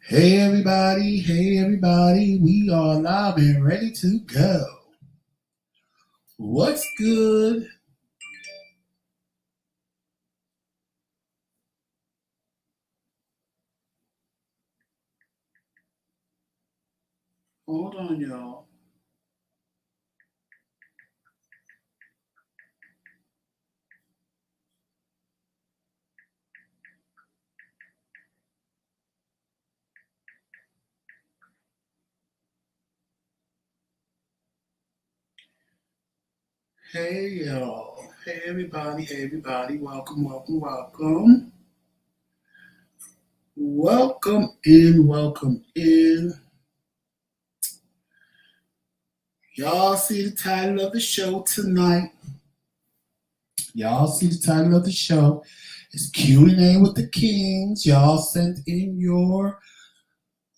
Hey everybody, we are live and ready to go. What's good? Hold on, y'all. Hey y'all. Hey everybody, welcome. Welcome in. Y'all see the title of the show tonight. Y'all see the title of the show. It's Q&A with the Kings. Y'all sent in your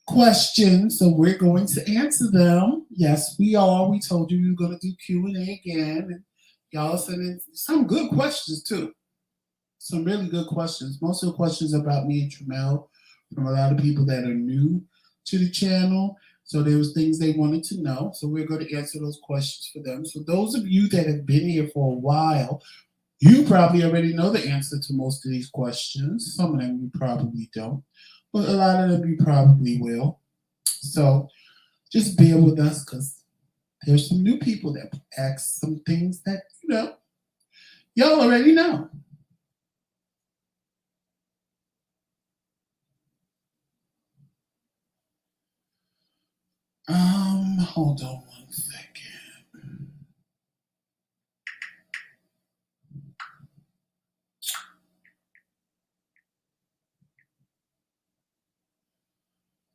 questions, so we're going to answer them. Yes, we are. We told you we were going to do Q&A again. And y'all sent in some good questions, too. Some really good questions. Most of the questions about me and Tramel from a lot of people that are new to the channel. So there was things they wanted to know. So we're going to answer those questions for them. So those of you that have been here for a while, you probably already know the answer to most of these questions. Some of them you probably don't, but a lot of them you probably will. So just bear with us because there's some new people that ask some things that, y'all already know. Hold on one second.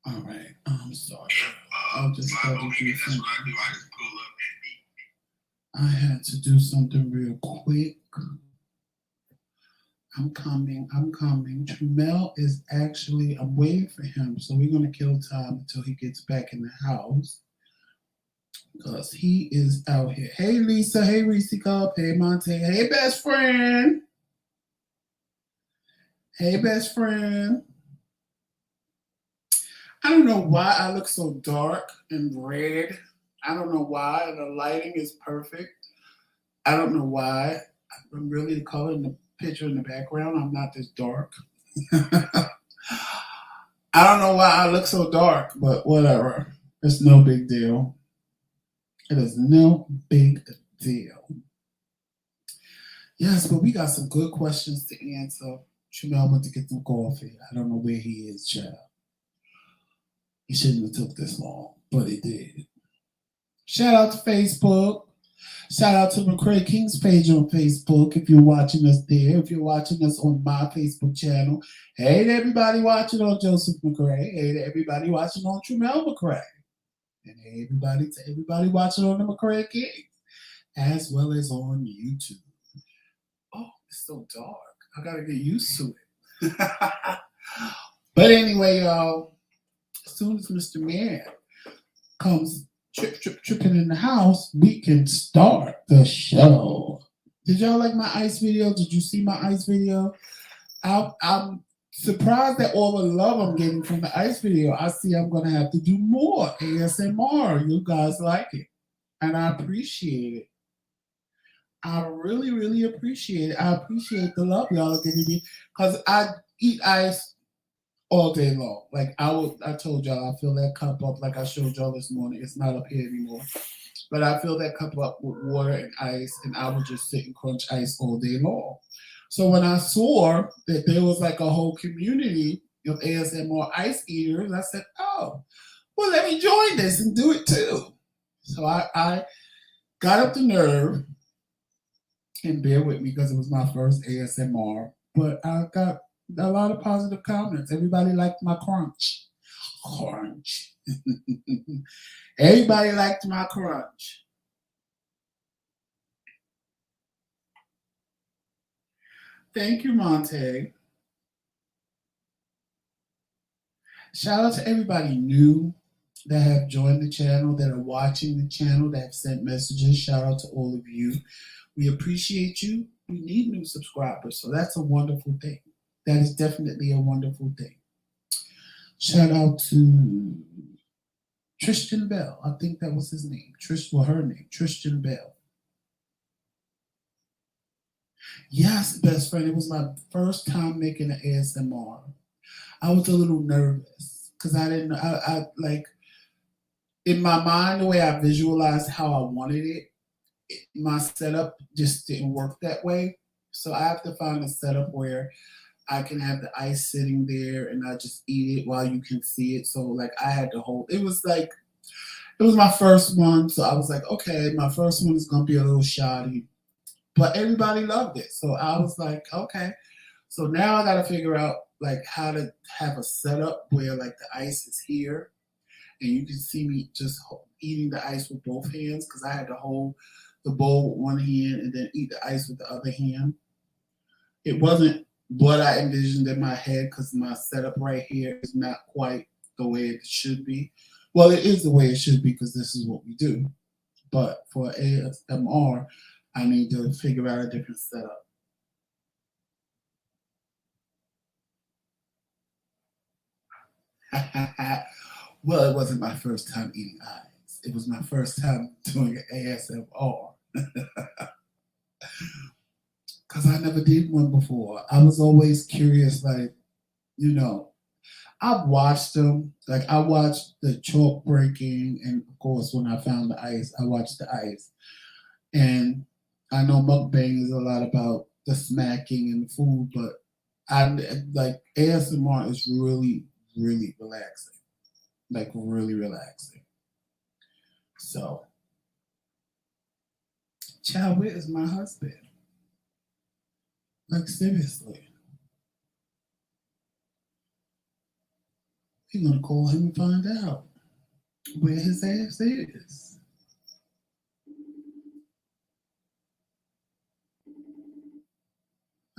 All right, I'm sorry. I'll just have to do something. I had to do something real quick. I'm coming. Tramel is actually, I'm waiting for him. So we're going to kill time until he gets back in the house. Because he is out here. Hey, Lisa. Hey, Reese Cup. Hey, Monte. Hey, best friend. Hey, best friend. I don't know why I look so dark and red. I don't know why. The lighting is perfect. I don't know why. I'm really the color in the picture in the background. I'm not this dark. I don't know why I look so dark, but whatever. It's no big deal. It is no big deal. Yes, but we got some good questions to answer. Tramel went to get some coffee. I don't know where he is, child. He shouldn't have took this long, but he did. Shout out to Facebook. Shout out to McCray King's page on Facebook if you're watching us there. If you're watching us on my Facebook channel, hey to everybody watching on Joseph McCray. Hey to everybody watching on Tramel McCray. And hey to everybody watching on the McCray Kingz, as well as on YouTube. Oh, it's so dark. I gotta get used to it. But anyway, y'all, as soon as Mr. Man comes tripping in the house, we can start the show. Did y'all like my ice video? Did you see my ice video? I'm surprised at all the love I'm getting from the ice video. I see I'm going to have to do more ASMR. You guys like it. And I appreciate it. I really, really appreciate it. I appreciate the love y'all are giving me because I eat ice all day long. Like I told y'all, I fill that cup up like I showed y'all this morning. It's not up here anymore. But I fill that cup up with water and ice, and I would just sit and crunch ice all day long. So when I saw that there was like a whole community of ASMR ice eaters, I said, oh, well, let me join this and do it too. So I got up the nerve, and bear with me because it was my first ASMR, but I got a lot of positive comments. Everybody liked my crunch. Crunch. Everybody liked my crunch. Thank you, Monte. Shout out to everybody new that have joined the channel, that are watching the channel, that have sent messages. Shout out to all of you. We appreciate you. We need new subscribers, so that's a wonderful thing. That is definitely a wonderful thing. Shout out to Tristan Bell. I think that was his name. Her name, Tristan Bell. Yes, best friend. It was my first time making an ASMR. I was a little nervous because I didn't. I like in my mind the way I visualized how I wanted it. My setup just didn't work that way. So I have to find a setup where I can have the ice sitting there and I just eat it while you can see it. So like I had to hold. It was like it was my first one, so I was like, okay, my first one is gonna be a little shoddy, but everybody loved it. So I was like, okay. So now I got to figure out like how to have a setup where like the ice is here and you can see me just eating the ice with both hands because I had to hold the bowl with one hand and then eat the ice with the other hand. It wasn't what I envisioned in my head because my setup right here is not quite the way it should be. Well, it is the way it should be because this is what we do. But for ASMR, I need to figure out a different setup. Well, it wasn't my first time eating eyes. It was my first time doing an ASMR because I never did one before. I was always curious, like, you know, I've watched them. Like, I watched the chalk breaking, and of course, when I found the ice, I watched the ice. And I know mukbang is a lot about the smacking and the food, but I like ASMR is really, really relaxing. Like, really relaxing. So, child, where is my husband? Like, seriously. We're gonna call him and find out where his ass is.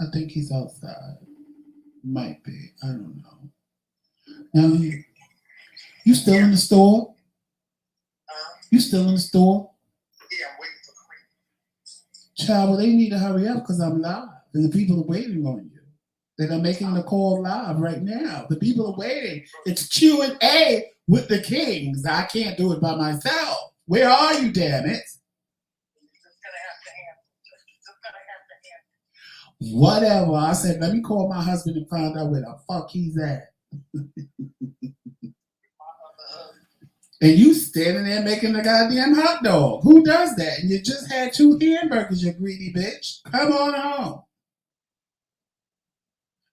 I think he's outside. Might be. I don't know. Now, you still in the store? You still in the store? Child, well, they need to hurry up because I'm live and the people are waiting on you. They're making the call live right now. The people are waiting. It's Q&A with the Kingz. I can't do it by myself. Where are you, damn it? Whatever. I said, let me call my husband and find out where the fuck he's at. And you standing there making a goddamn hot dog. Who does that? And you just had 2 hamburgers, you greedy bitch. Come on home.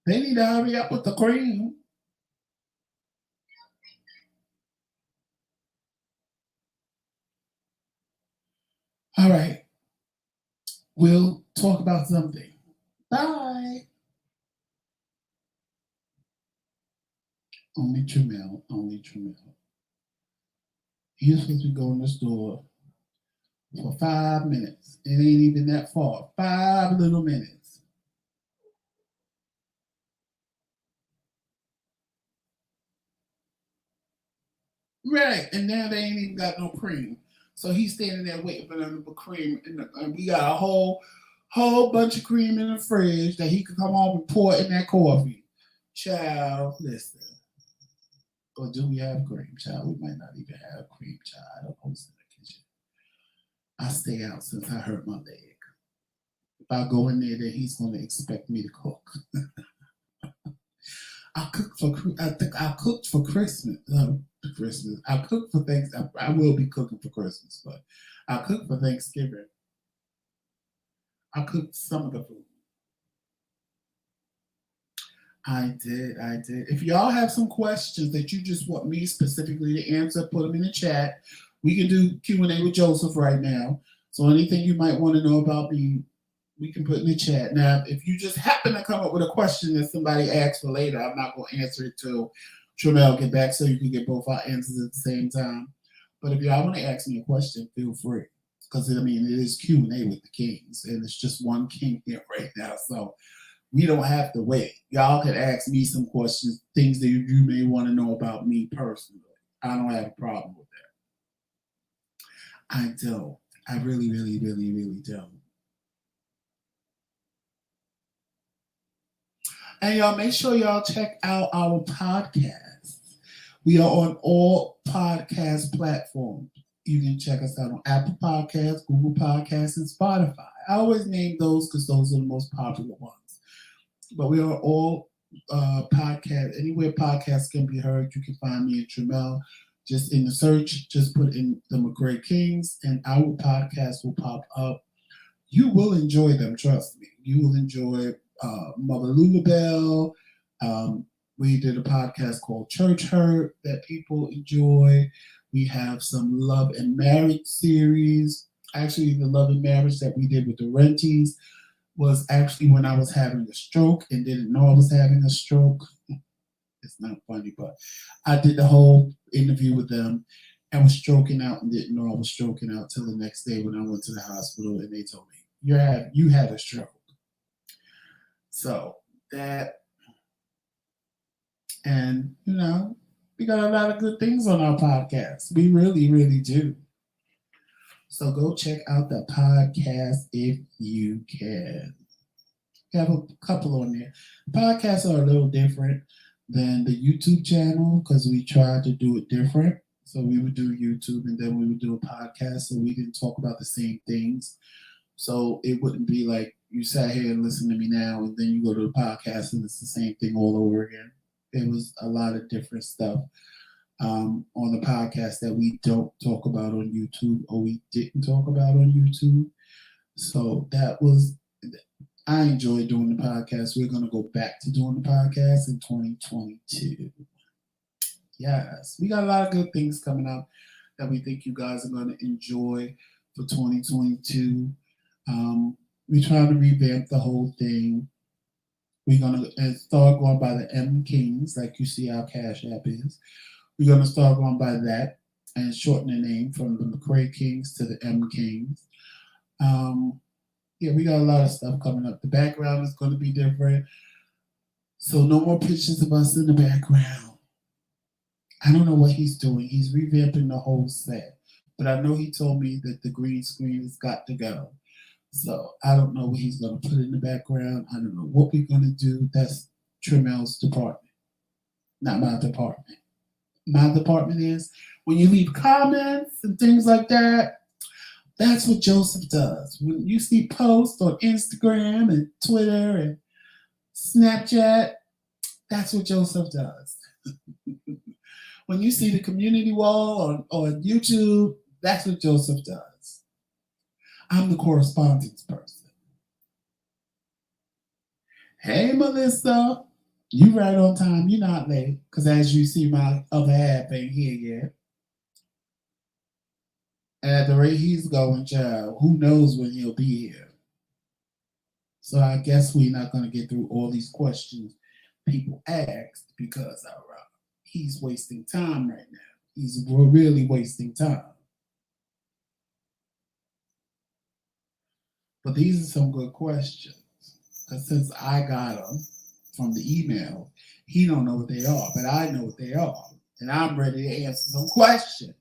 They need to hurry up with the cream. All right. We'll talk about something. Bye. Only Tramel. Only Tramel. You're supposed to go in the store for 5 minutes. It ain't even that far. 5 little minutes. Right. And now they ain't even got no cream. So he's standing there waiting for them to put cream. And we got a whole bunch of cream in the fridge that he could come home and pour in that coffee. Child, listen. Or do we have cream, child? We might not even have cream, child. I don't know who's in the kitchen. I stay out since I hurt my leg. If I go in there, then he's going to expect me to cook. I cooked for. I think I cooked for Christmas. Christmas. I cooked for things. I will be cooking for Christmas, but I cooked for Thanksgiving. I cooked some of the food. I did. I did. If y'all have some questions that you just want me specifically to answer, put them in the chat. We can do Q&A with Joseph right now. So anything you might want to know about me, we can put in the chat. Now, if you just happen to come up with a question that somebody asks for later, I'm not going to answer it till Tramel get back so you can get both our answers at the same time. But if y'all want to ask me a question, feel free. Because, I mean, it is Q&A with the Kingz, and it's just one king here right now. So we don't have to wait. Y'all can ask me some questions, things that you may want to know about me personally. I don't have a problem with that. I don't. I really, really, really, really don't. And y'all make sure y'all check out our podcast. We are on all podcast platforms. You can check us out on Apple Podcasts, Google Podcasts, and Spotify. I always name those because those are the most popular ones. But we are all podcast, anywhere podcasts can be heard. You can find me and Tramel. Just in the search, just put in the TheMKingz, and our podcast will pop up. You will enjoy them, trust me. You will enjoy Mother Lulabelle. We did a podcast called Church Hurt that people enjoy. We have some Love and Marriage series. Actually, the Love and Marriage that we did with the Renties was actually when I was having a stroke and didn't know I was having a stroke. It's not funny, but I did the whole interview with them and was stroking out and didn't know I was stroking out till the next day when I went to the hospital and they told me, you had a stroke. So that, and we got a lot of good things on our podcast. We really, really do. So go check out the podcast if you can. We have a couple on there. Podcasts are a little different than the YouTube channel because we tried to do it different. So we would do YouTube and then we would do a podcast so we didn't talk about the same things. So it wouldn't be like you sat here and listened to me now and then you go to the podcast and it's the same thing all over again. There was a lot of different stuff on the podcast that we don't talk about on YouTube or we didn't talk about on YouTube. So I enjoyed doing the podcast. We're going to go back to doing the podcast in 2022. Yes, we got a lot of good things coming up that we think you guys are going to enjoy for 2022. We're trying to revamp the whole thing. We're going to start going by the TheMKingz, like you see our Cash App is. We're going to start going by that and shorten the name from the TheKingz to the TheMKingz. Yeah, we got a lot of stuff coming up. The background is going to be different. So no more pictures of us in the background. I don't know what he's doing. He's revamping the whole set. But I know he told me that the green screen has got to go. So I don't know what he's going to put in the background. I don't know what we're going to do. That's Tramel's department, not my department. My department is when you leave comments and things like that, that's what Joseph does. When you see posts on Instagram and Twitter and Snapchat, that's what Joseph does. When you see the community wall on YouTube, that's what Joseph does. I'm the correspondence person. Hey, Melissa. You right on time. You're not late. Because as you see, my other half ain't here yet. And at the rate he's going, child, who knows when he'll be here. So I guess we're not going to get through all these questions people asked because he's wasting time right now. He's really wasting time. But these are some good questions. Because since I got them from the email, he don't know what they are, but I know what they are. And I'm ready to answer some questions.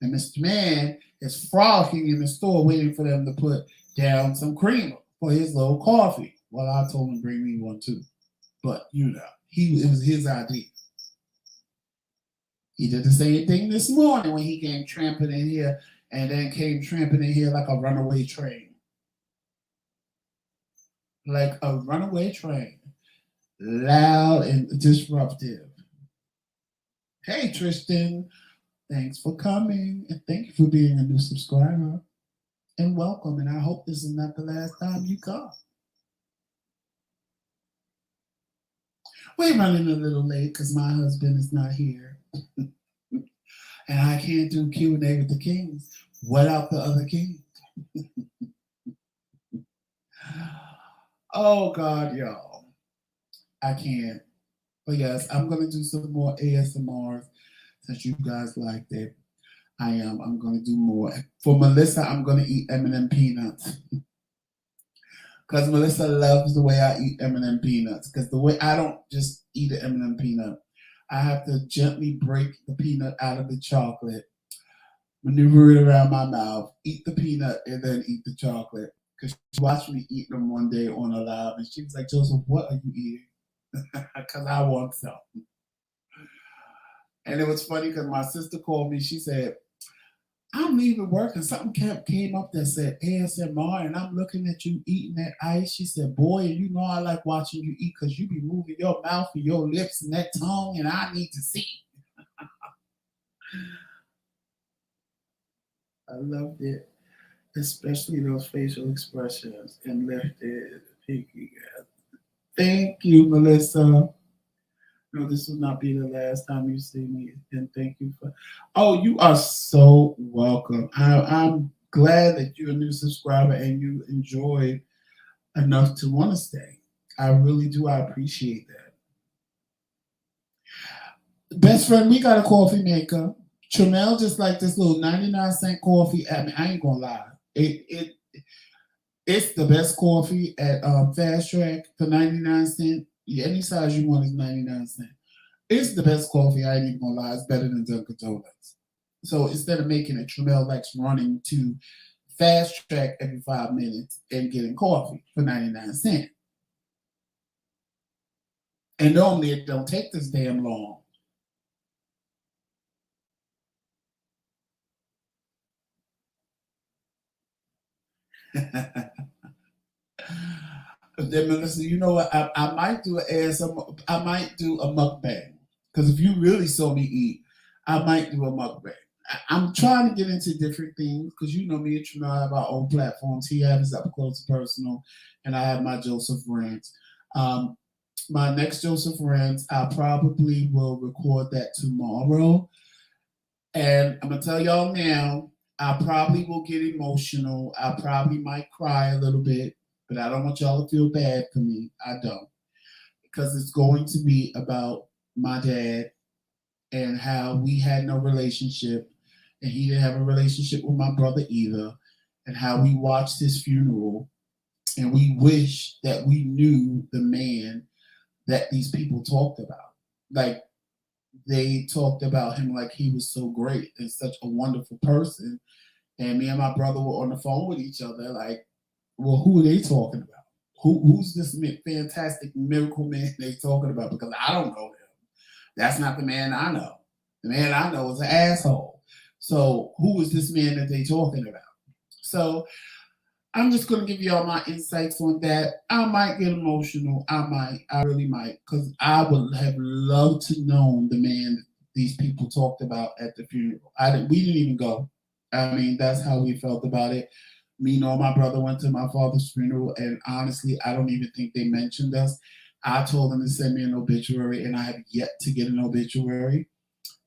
And Mr. Man is frolicking in the store waiting for them to put down some creamer for his little coffee. Well, I told him to bring me one too. But, it was his idea. He did the same thing this morning when he came tramping in here and then came tramping in here like a runaway train. Like a runaway train. Loud and disruptive. Hey, Tristan. Thanks for coming. And thank you for being a new subscriber. And welcome. And I hope this is not the last time you come. We're running a little late because my husband is not here. And I can't do Q&A with the Kings without the other king. Oh, God, y'all. I can't. But yes, I'm going to do some more ASMRs since you guys liked it. I am. I'm going to do more. For Melissa, I'm going to eat M&M peanuts. Because Melissa loves the way I eat M&M peanuts. Because the way I don't just eat an M&M peanut. I have to gently break the peanut out of the chocolate, maneuver it around my mouth, eat the peanut, and then eat the chocolate. Because she watched me eat them one day on a live, and she was like, Joseph, what are you eating? Because I want some. And it was funny because my sister called me. She said, I'm leaving work and something came up that said ASMR and I'm looking at you eating that ice. She said, boy, you know I like watching you eat because you be moving your mouth and your lips and that tongue and I need to see. I loved it, especially those facial expressions and lifted pinky. Thank you, Melissa. No, this will not be the last time you see me. And thank you for. Oh, you are so welcome. I'm glad that you're a new subscriber and you enjoyed enough to want to stay. I really do. I appreciate that. Best friend, we got a coffee maker. Tramel just like this little 99-cent coffee. I mean, I ain't gonna lie. It's the best coffee at Fast Track for 99 cents. Any size you want is 99 cents. It's the best coffee. I ain't even gonna lie. It's better than Dunkin' Donuts. So instead of making it, Tramel likes running to Fast Track every 5 minutes and getting coffee for 99 cents. And normally it don't take this damn long. Then Melissa, you know what? I might do I might do a mukbang because if you really saw me eat, I might do a mukbang. I'm trying to get into different things because you know me and Trina have our own platforms. He has his up close and personal, and I have my Joseph Rants. Um, my next Joseph Rants, I probably will record that tomorrow. And I'm gonna tell y'all now, I probably will get emotional. I probably might cry a little bit, but I don't want y'all to feel bad for me. I don't. Because it's going to be about my dad and how we had no relationship and he didn't have a relationship with my brother either, and how we watched his funeral and we wish that we knew the man that these people talked about. Like they talked about him like he was so great and such a wonderful person. And me and my brother were on the phone with each other, like, well, who are they talking about? Who's this fantastic miracle man they talking about? Because I don't know him. That's not the man I know. The man I know is an asshole. So who is this man that they talking about? So I'm just gonna give you all my insights on that. I might get emotional. I might. I really might, because I would have loved to know the man these people talked about at the funeral. I didn't. We didn't even go. I mean, that's how we felt about it. Me and my brother went to my father's funeral, and honestly, I don't even think they mentioned us. I told them to send me an obituary, and I have yet to get an obituary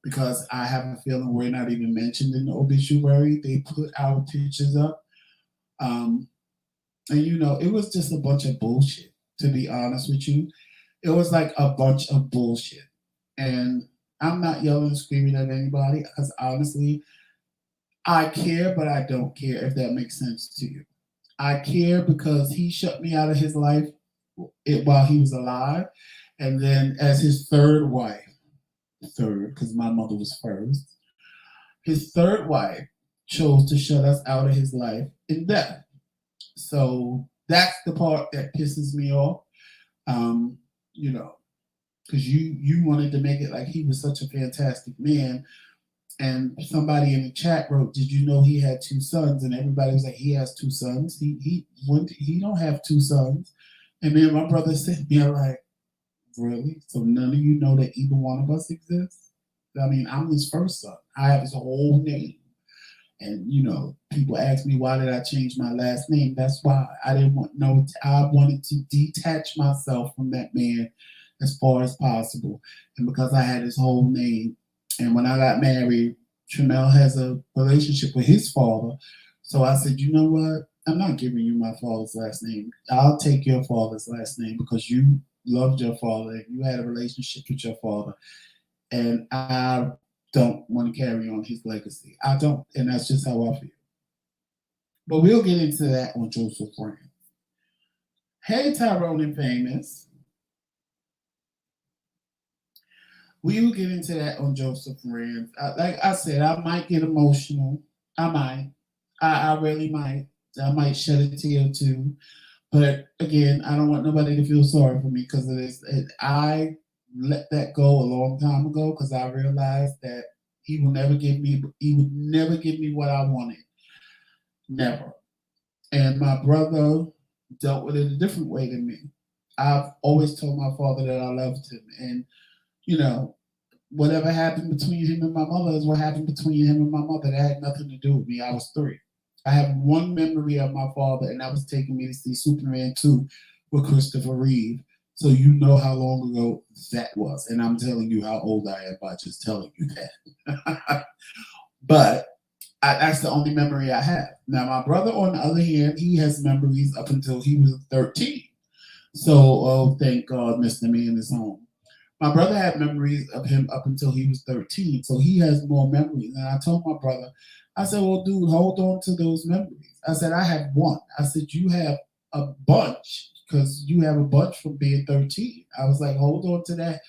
because I have a feeling we're not even mentioned in the obituary. They put our pictures up. Um, and you know, it was just a bunch of bullshit, to be honest with you. It was like a bunch of bullshit. And I'm not yelling and screaming at anybody because honestly, I care, but I don't care if that makes sense to you. I care because he shut me out of his life while he was alive. And then as his third wife, third, because my mother was first, his third wife chose to shut us out of his life in death. So that's the part that pisses me off. You know, because you wanted to make it like he was such a fantastic man, and somebody in the chat wrote, "Did you know he had two sons?" And everybody was like, "He has two sons. He don't have two sons." And then my brother said, "Me, like, really? So none of you know that either one of us exists?" I mean, I'm his first son. I have his whole name. And you know, people ask me why did I change my last name. That's why I didn't want no. I wanted to detach myself from that man as far as possible, and because I had his whole name. And when I got married, Tramel has a relationship with his father, so I said, you know what? I'm not giving you my father's last name. I'll take your father's last name because you loved your father and you had a relationship with your father, and I don't want to carry on his legacy. I don't, and that's just how I feel. But we'll get into that on Joseph Rand. Hey, Tyrone and Famous. We will get into that on Joseph Rand. Like I said, I might get emotional. I might. I really might. I might shed a tear or two. But again, I don't want nobody to feel sorry for me because of this. I let that go a long time ago because I realized that he would never give me what I wanted. Never. And my brother dealt with it a different way than me. I've always told my father that I loved him. And, you know, whatever happened between him and my mother is what happened between him and my mother. That had nothing to do with me. I was 3. I have one memory of my father, and that was taking me to see Superman 2 with Christopher Reeve. So you know how long ago that was. And I'm telling you how old I am by just telling you that. But that's the only memory I have. Now, my brother, on the other hand, he has memories up until he was 13. So, oh, thank God, Mr. Man is home. My brother had memories of him up until he was 13. So he has more memories. And I told my brother, I said, well, dude, hold on to those memories. I said, I have one. I said, you have a bunch because you have a bunch from being 13. I was like, hold on to that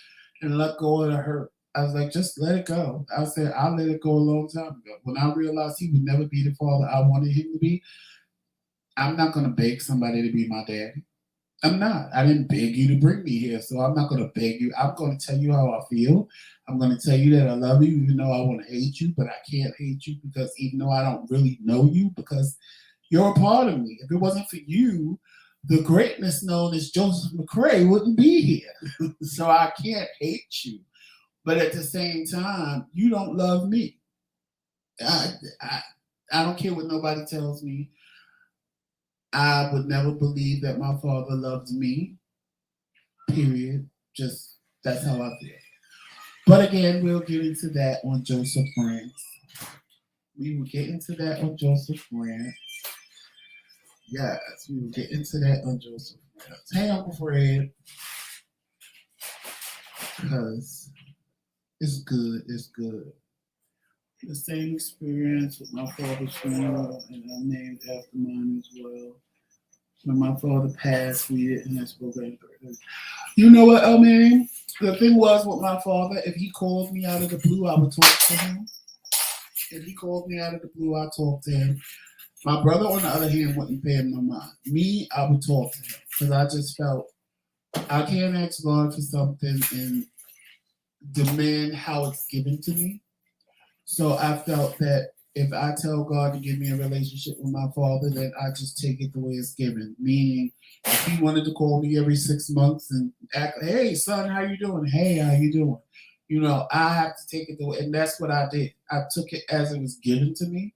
and let go of the hurt. I was like, just let it go. I said, I let it go a long time ago. When I realized he would never be the father I wanted him to be, I'm not going to beg somebody to be my daddy. I'm not. I didn't beg you to bring me here, so I'm not going to beg you. I'm going to tell you how I feel. I'm going to tell you that I love you, even though I want to hate you, but I can't hate you because even though I don't really know you, because you're a part of me. If it wasn't for you, the greatness known as Joseph McCray wouldn't be here. So I can't hate you. But at the same time, you don't love me. I don't care what nobody tells me. I would never believe that my father loves me. Period. Just that's how I feel. But again, we'll get into that on Joseph Rants. We will get into that on Joseph Rants. Yes, we will get into that on Joseph Rants. Hey, Uncle Fred. Because it's good. It's good. The same experience with my father's funeral, and I'm named after mine as well. When my father passed, we didn't have spoken. You know what, man? The thing was with my father, if he called me out of the blue, I would talk to him. If he called me out of the blue, I talked to him. My brother, on the other hand, wouldn't pay him no mind. Me, I would talk to him because I just felt I can't ask God for something and demand how it's given to me. So I felt that if I tell God to give me a relationship with my father, then I just take it the way it's given. Meaning, if he wanted to call me every 6 months and act, hey son, how you doing? Hey, how you doing? You know, I have to take it the way, and that's what I did. I took it as it was given to me.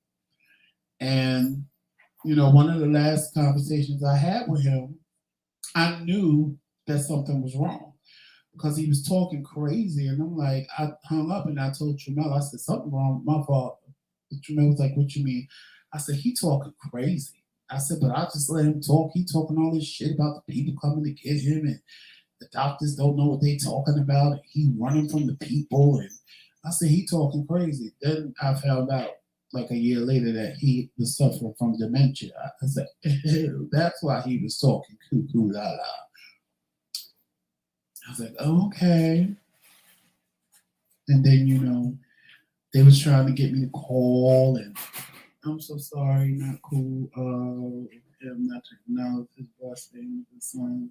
And you know, one of the last conversations I had with him, I knew that something was wrong because he was talking crazy, and I'm like, I hung up and I told Tramel, I said something wrong with my father. Tramel was like, what you mean? I said, he talking crazy. I said, but I just let him talk. He talking all this shit about the people coming to get him, and the doctors don't know what they talking about, and he running from the people. And I said, he talking crazy. Then I found out like a year later that he was suffering from dementia. I said, that's why he was talking cuckoo la la. I was like, oh, okay. And then, you know, they was trying to get me to call, and I'm so sorry, not cool. I'm not to acknowledge his blessing, his sons.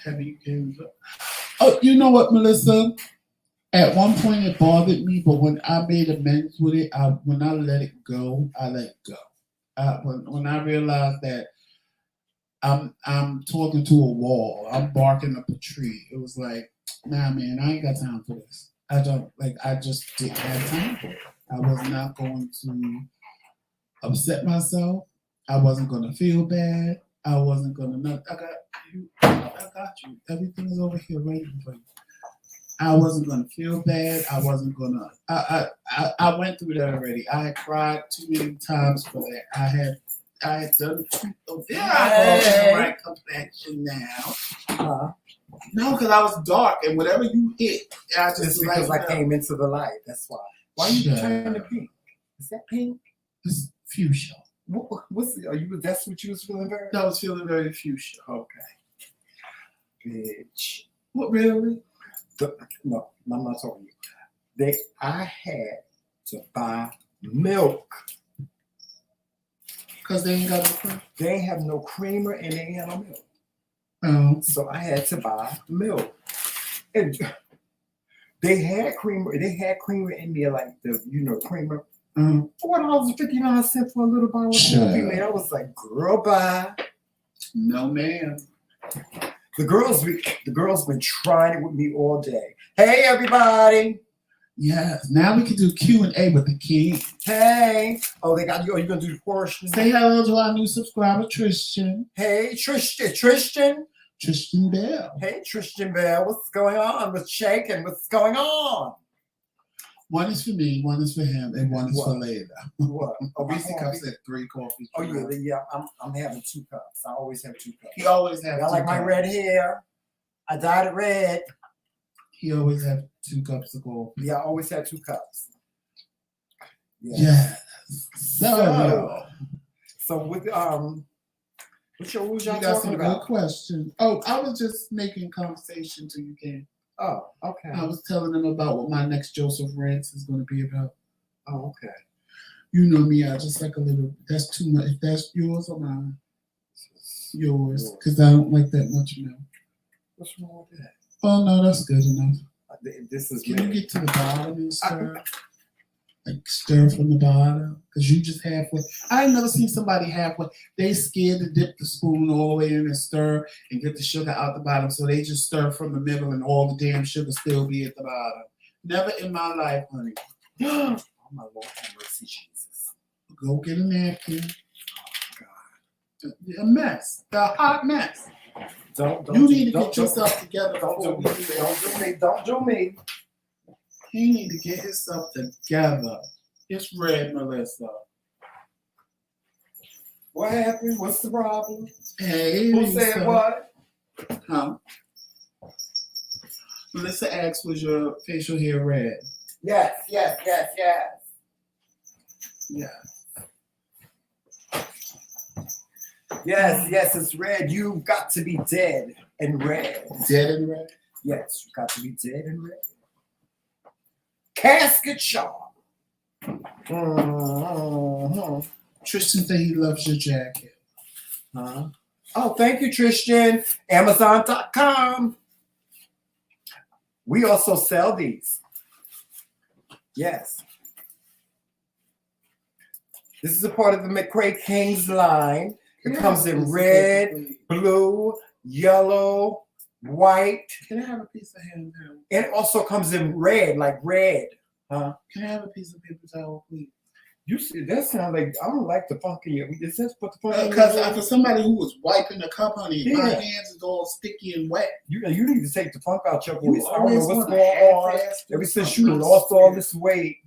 Heavy Kingz. Oh, you know what, Melissa? At one point it bothered me, but when I made amends with it, when I let it go, I let it go. When I realized that I'm talking to a wall, I'm barking up a tree. It was like, nah, man, I ain't got time for this. I just didn't have time for it. I was not going to upset myself. I wasn't going to feel bad. I wasn't going to, I got you. I got you. Everything is over here waiting for you. I wasn't going to feel bad. I wasn't going to, I went through that already. I had cried too many times for that. I had done oh, yeah, I have the right complexion now. No, because I was dark, and whatever you hit, I just it's because I came into the light. That's why. Why are you turning to pink? Is that pink? It's fuchsia. What's are you? That's what you was feeling very. I was feeling very fuchsia. Okay. Bitch. What really? No, I'm not talking to you. I had to buy milk. Because they ain't got no cream. They ain't have no creamer and they ain't have no milk. Oh. So I had to buy milk. And they had creamer in there, like the creamer. $4.59 for a little bottle of coffee, man. I was like, girl, bye. No, ma'am. The girls been trying it with me all day. Hey, everybody. Yes. Now we can do Q&A with the king. Hey. Oh, they got you. Are you gonna do the portion? Say hello to our new subscriber, Tristan. Hey, Tristan. Tristan Bell. Hey, Tristan Bell. What's going on? What's shaking? What's going on? One is for me, one is for him, and one is for later. What? Oh, Reese cups at 3 coffees. Oh yeah. I'm having 2 cups. I always have 2 cups. He always has. I like my red hair. I dyed it red. He always have 2 cups of coffee. Yeah, I always have 2 cups. Yeah. So with what y'all you got talking some about? good questions. Oh, I was just making conversation to you, Ken. Oh, okay. I was telling them about what my next Joseph Rants is going to be about. Oh, okay. You know me, I just like a little. That's too much. If that's yours or mine, yours, because I don't like that much milk. What's wrong with that? Oh no, that's good enough. This is. Can you get to the bottom and stir? Like stir from the bottom, because you just halfway. I ain't never seen somebody halfway. They scared to dip the spoon all the way in and stir and get the sugar out the bottom, so they just stir from the middle and all the damn sugar still be at the bottom. Never in my life, honey. Oh my Lord, have mercy, Jesus. Go get a napkin. Oh God, A mess, a hot mess. Don't you need to get yourself together. Don't do me. He need to get himself together. It's red, Melissa. What happened? What's the problem? Hey, who said what? Huh? Melissa asked, was your facial hair red? Yes. Yeah. Yes, it's red. You've got to be dead and red. Dead and red? Yes, you've got to be dead and red. Casket shop. Tristan said he loves your jacket. Huh? Oh, thank you, Tristan. Amazon.com. We also sell these. Yes. This is a part of the TheMKingz line. It comes in red, blue, yellow, white. Can I have a piece of hand towel? And it also comes in red, like red. Huh? Can I have a piece of paper towel, please? You see, that sounds like I don't like the funk in your. It says put the funk in because for somebody who was wiping the cup, honey, my hands is all sticky and wet. You need to take the funk out your voice. I don't know what's going on. Ever since you lost all this weight,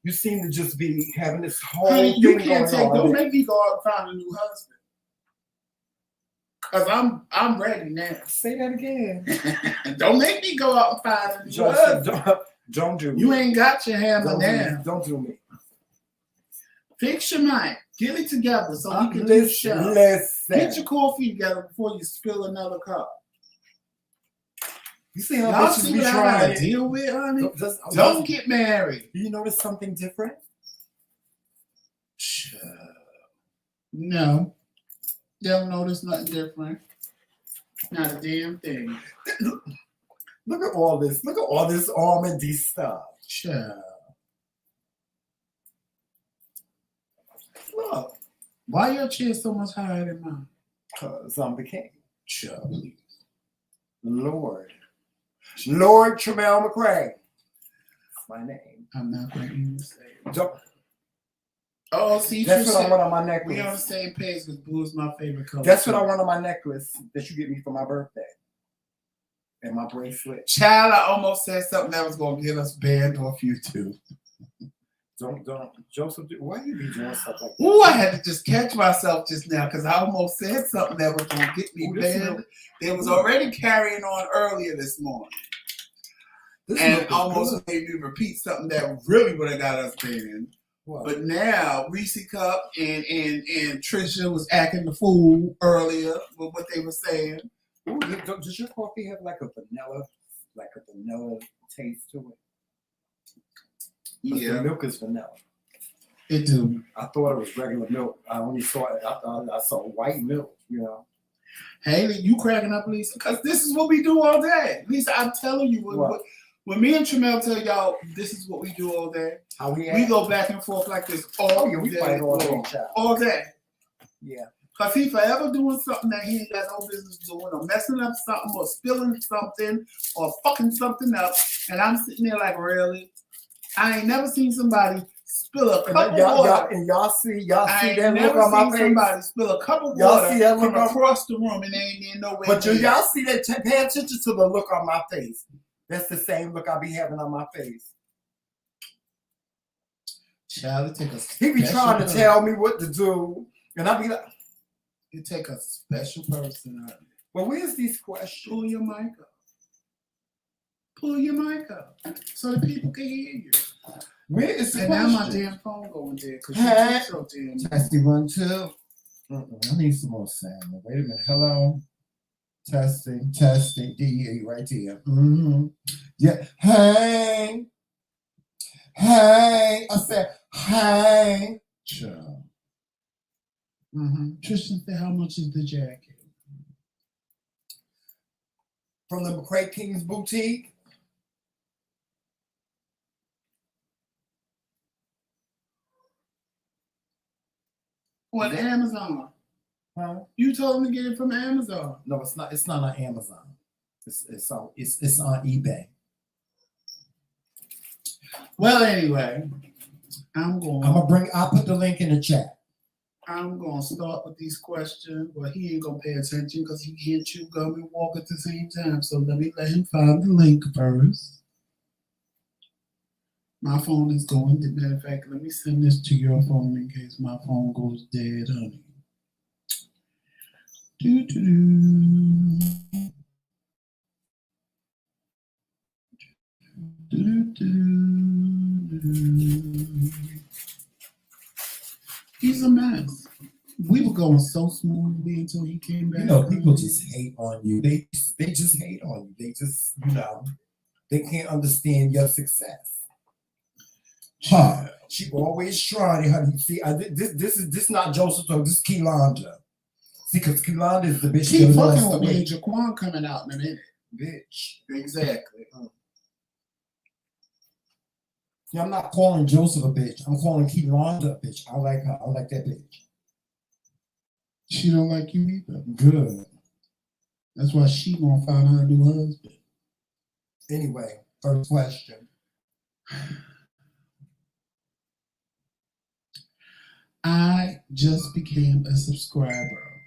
you seem to just be having this whole thing you can't going on. Don't make me go out and find a new husband. Cause I'm ready now. Say that again. Don't make me go out and find a new husband. Don't do me. You ain't got your hammer now. Don't do me. Fix your mind. Get it together so we can do the show. Listen. Get your coffee together before you spill another cup. You see how y'all bitches see be what trying I gotta deal with, honey? Don't get married. Do you notice something different? No. Don't notice nothing different. Not a damn thing. Look at all this. Look at all this almondy stuff. Look. Why your chair so much higher than mine? Because I'm the king. Please. Lord Tramel McCray. That's my name. I'm not going to even say it. Don't. Oh, see, that's what I want on my necklace. We on the same page because blue is my favorite color. That's what I want on my necklace that you get me for my birthday. And my bracelet. Child, I almost said something that was going to get us banned off YouTube. Don't, Joseph, why you be doing stuff like that? Ooh, I had to just catch myself just now because I almost said something that was going to get me banned. They was already carrying on earlier this morning. And almost made me repeat something that really would have got us banned. What? But now, Reese Cup and Trisha was acting the fool earlier with what they were saying. Ooh, does your coffee have like a vanilla taste to it? Yeah, the milk is vanilla. It do. I thought it was regular milk. I only saw it. I saw white milk. You know. Haley, you cracking up, Lisa? Because this is what we do all day. Lisa, I'm telling you, when me and Tramel tell y'all this is what we do all day, we go back and forth like this all day. All day. Yeah. Because he forever doing something that he ain't got no business doing, or messing up something, or spilling something, or fucking something up. And I'm sitting there like, really? I ain't never seen somebody spill a cup of water. And y'all see that look never on my seen face? Somebody spill a cup of Y'all water see that look from across the room and they ain't in nowhere. But do y'all see that? Pay attention to the look on my face. That's the same look I be having on my face. Child, he be trying to tell me what to do, and I be like, "You take a special person out." Well, where's these questions? Pull your mic up. Pull your mic up so the people can hear you. Where is the and question? now my damn phone going there because you so damn. Testing 1 2. I need some more sound. Wait a minute. Hello. Testing. DE right here. Yeah. Hey. I said, hey. Sure. Tristan said, how much is the jacket? From the Kingz boutique. On Amazon. Huh? You told me to get it from Amazon. No, it's not. It's not on Amazon. It's on eBay. Well, anyway, I'll put the link in the chat. I'm gonna start with these questions, but he ain't gonna pay attention because he can't chew gum and walk at the same time. So let him find the link first. My phone is going. As a matter of fact, let me send this to your phone in case my phone goes dead, honey. He's a mess. We were going so smoothly until he came back. You know, people just hate on you. They just hate on you. They just, they can't understand your success. She always trying, honey. See, this is not Joseph, though. This is Keelanda. See, because Keelanda is the bitch. Keep fucking with me and Jaquan coming out in a minute. Bitch. Exactly. Yeah, I'm not calling Joseph a bitch. I'm calling Keelanda a bitch. I like her. I like that bitch. She don't like you either. Good. That's why she gonna find her a new husband. Anyway, first question. I just became a subscriber,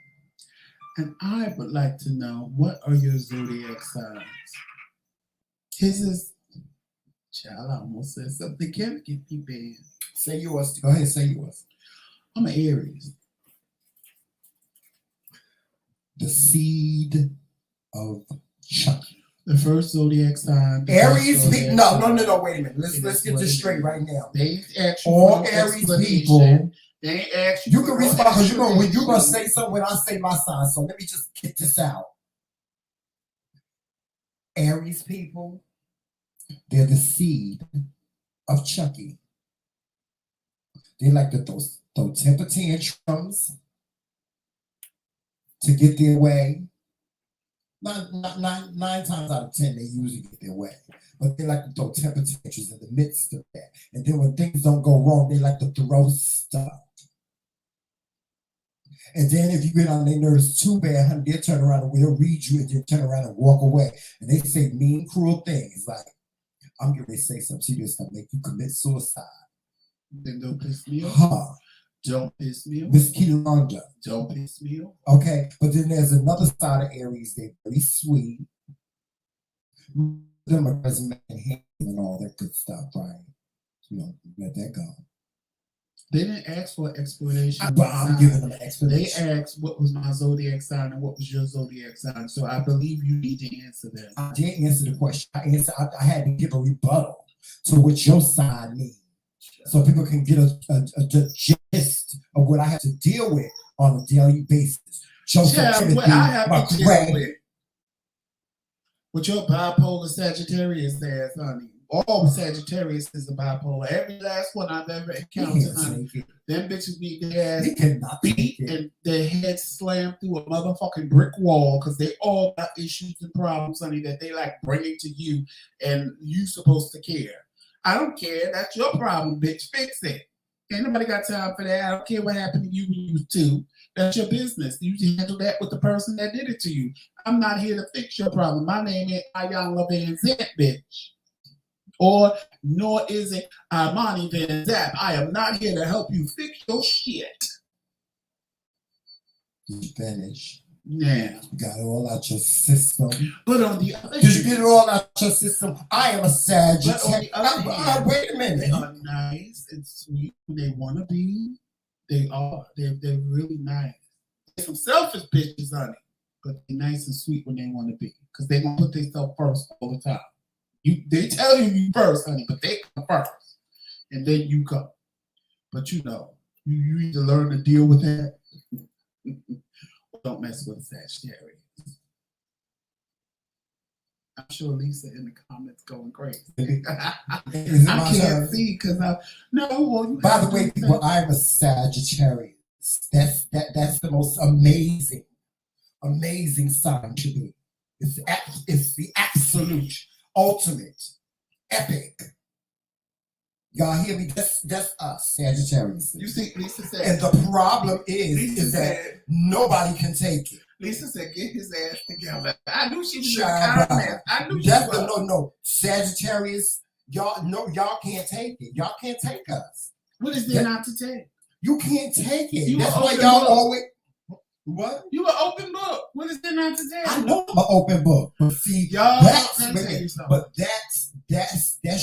and I would like to know, what are your zodiac signs? His is, child, I almost said something. Can't get me banned. Say yours. Go ahead, say yours. I'm an Aries. The seed of Chucky. The first zodiac sign. Aries people. No. Wait a minute. Let's get this straight right now. They ask you all Aries people. They ask you. You can respond because you're gonna say something when I say my sign. So let me just get this out. Aries people, they're the seed of Chucky. They like to throw temper tantrums to get their way. Nine times out of 10, they usually get their way. But they like to throw temper tantrums in the midst of that. And then when things don't go wrong, they like to throw stuff. And then if you get on their nerves too bad, honey, they'll turn around and they'll read you and then turn around and walk away. And they say mean, cruel things like, I'm going to say something serious that's going to make you commit suicide. Then don't piss me off. Don't piss me off. Miss Keelanda. Don't piss me off. Okay, but then there's another side of Aries. They're very sweet. Them are present and all that good stuff, right? Let that go. They didn't ask for an explanation. I'm giving them an explanation. They asked what was my zodiac sign and what was your zodiac sign. So I believe you need to answer that. I did answer the question. I had to give a rebuttal to what your sign means, so people can get a gist of what I have to deal with on a daily basis. What I have to deal with your bipolar Sagittarius ass, honey. all Sagittarius is a bipolar. Every last one I've ever encountered, them bitches be their ass beat and their heads slammed through a motherfucking brick wall because they all got issues and problems, honey, that they like bringing to you and you supposed to care. I don't care. That's your problem, bitch. Fix it. Ain't nobody got time for that. I don't care what happened to you when you was 2. That's your business. You handle that with the person that did it to you. I'm not here to fix your problem. My name ain't Ayala Van Zant, bitch. Or nor is it Armani Van Zap. I am not here to help you fix your shit. You finish. Yeah. You got it all out your system. But on the other hand, did you get it all out your system? I am a Sagittarius. But on the other hand, wait a minute. They are nice and sweet when they want to be. They are. They're really nice. There's some selfish bitches, honey, but they're nice and sweet when they want to be because they gonna put themselves first all the time. They tell you first, honey, but they come first, and then you come. But you know, you need to learn to deal with that. Don't mess with a Sagittarius. I'm sure Lisa in the comments going crazy. I can't see because no. Well, by the way, people, I'm a Sagittarius. That's the most amazing sign to me. It's the absolute, ultimate, epic. Y'all hear me? That's us, Sagittarius. You see, Lisa said, and the problem is that nobody can take it. Lisa said, "Get his ass together." I knew she was in the comments. I knew she was. No. Sagittarius, y'all can't take it. Y'all can't take us. What is there not to take? You can't take it. That's why y'all always. What? You an open book. What is there not to take? I know I'm an open book, but see, that's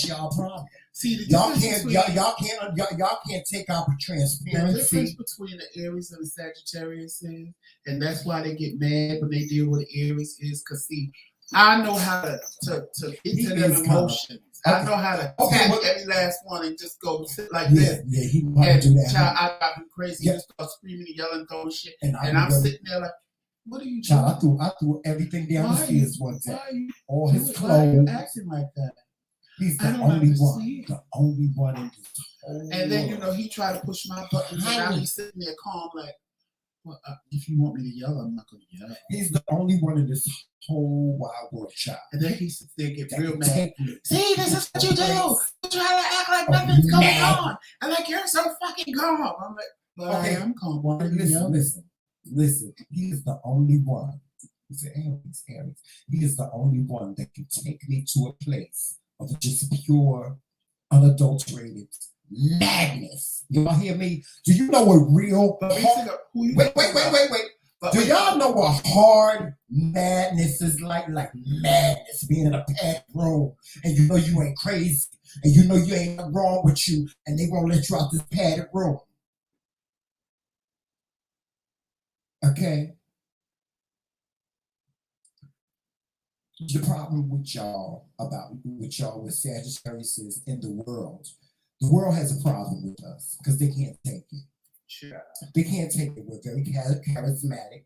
y'all problem. See, y'all can't take our transparency. The difference between the Aries and the Sagittarius is, and that's why they get mad when they deal with the Aries is because see, I know how to get to their emotions. I know how to take every last one and just go sit like this. Yeah, he might do that. Child, I got him crazy. He just start screaming and yelling, throwing shit, and I'm sitting there like, what are you doing? Child, I threw everything down the stairs one day. All his clothes. Why are you acting like that? He's the only one. The only one in this whole And then, you know, he tried to push my buttons, and now he's sitting there calm like, well, if you want me to yell, I'm not going to yell. He's the only one in this whole wide world, child. And then he sits there, get real mad. See, this is what you do. You try to act like nothing's going on. And like, you're so fucking calm. I'm like, but I am calm. Why are you yelling? Listen. He is the only one. He's Aries. He is the only one that can take me to a place of just pure, unadulterated madness. Y'all hear me? Do you know what real wait. Do y'all know what hard madness is like? Like madness, being in a packed room and you know you ain't crazy and you know you ain't nothing wrong with you and they won't let you out this padded room. Okay? The problem with y'all with Sagittarius is in the world has a problem with us because they can't take it. Sure. They can't take it. We're very charismatic.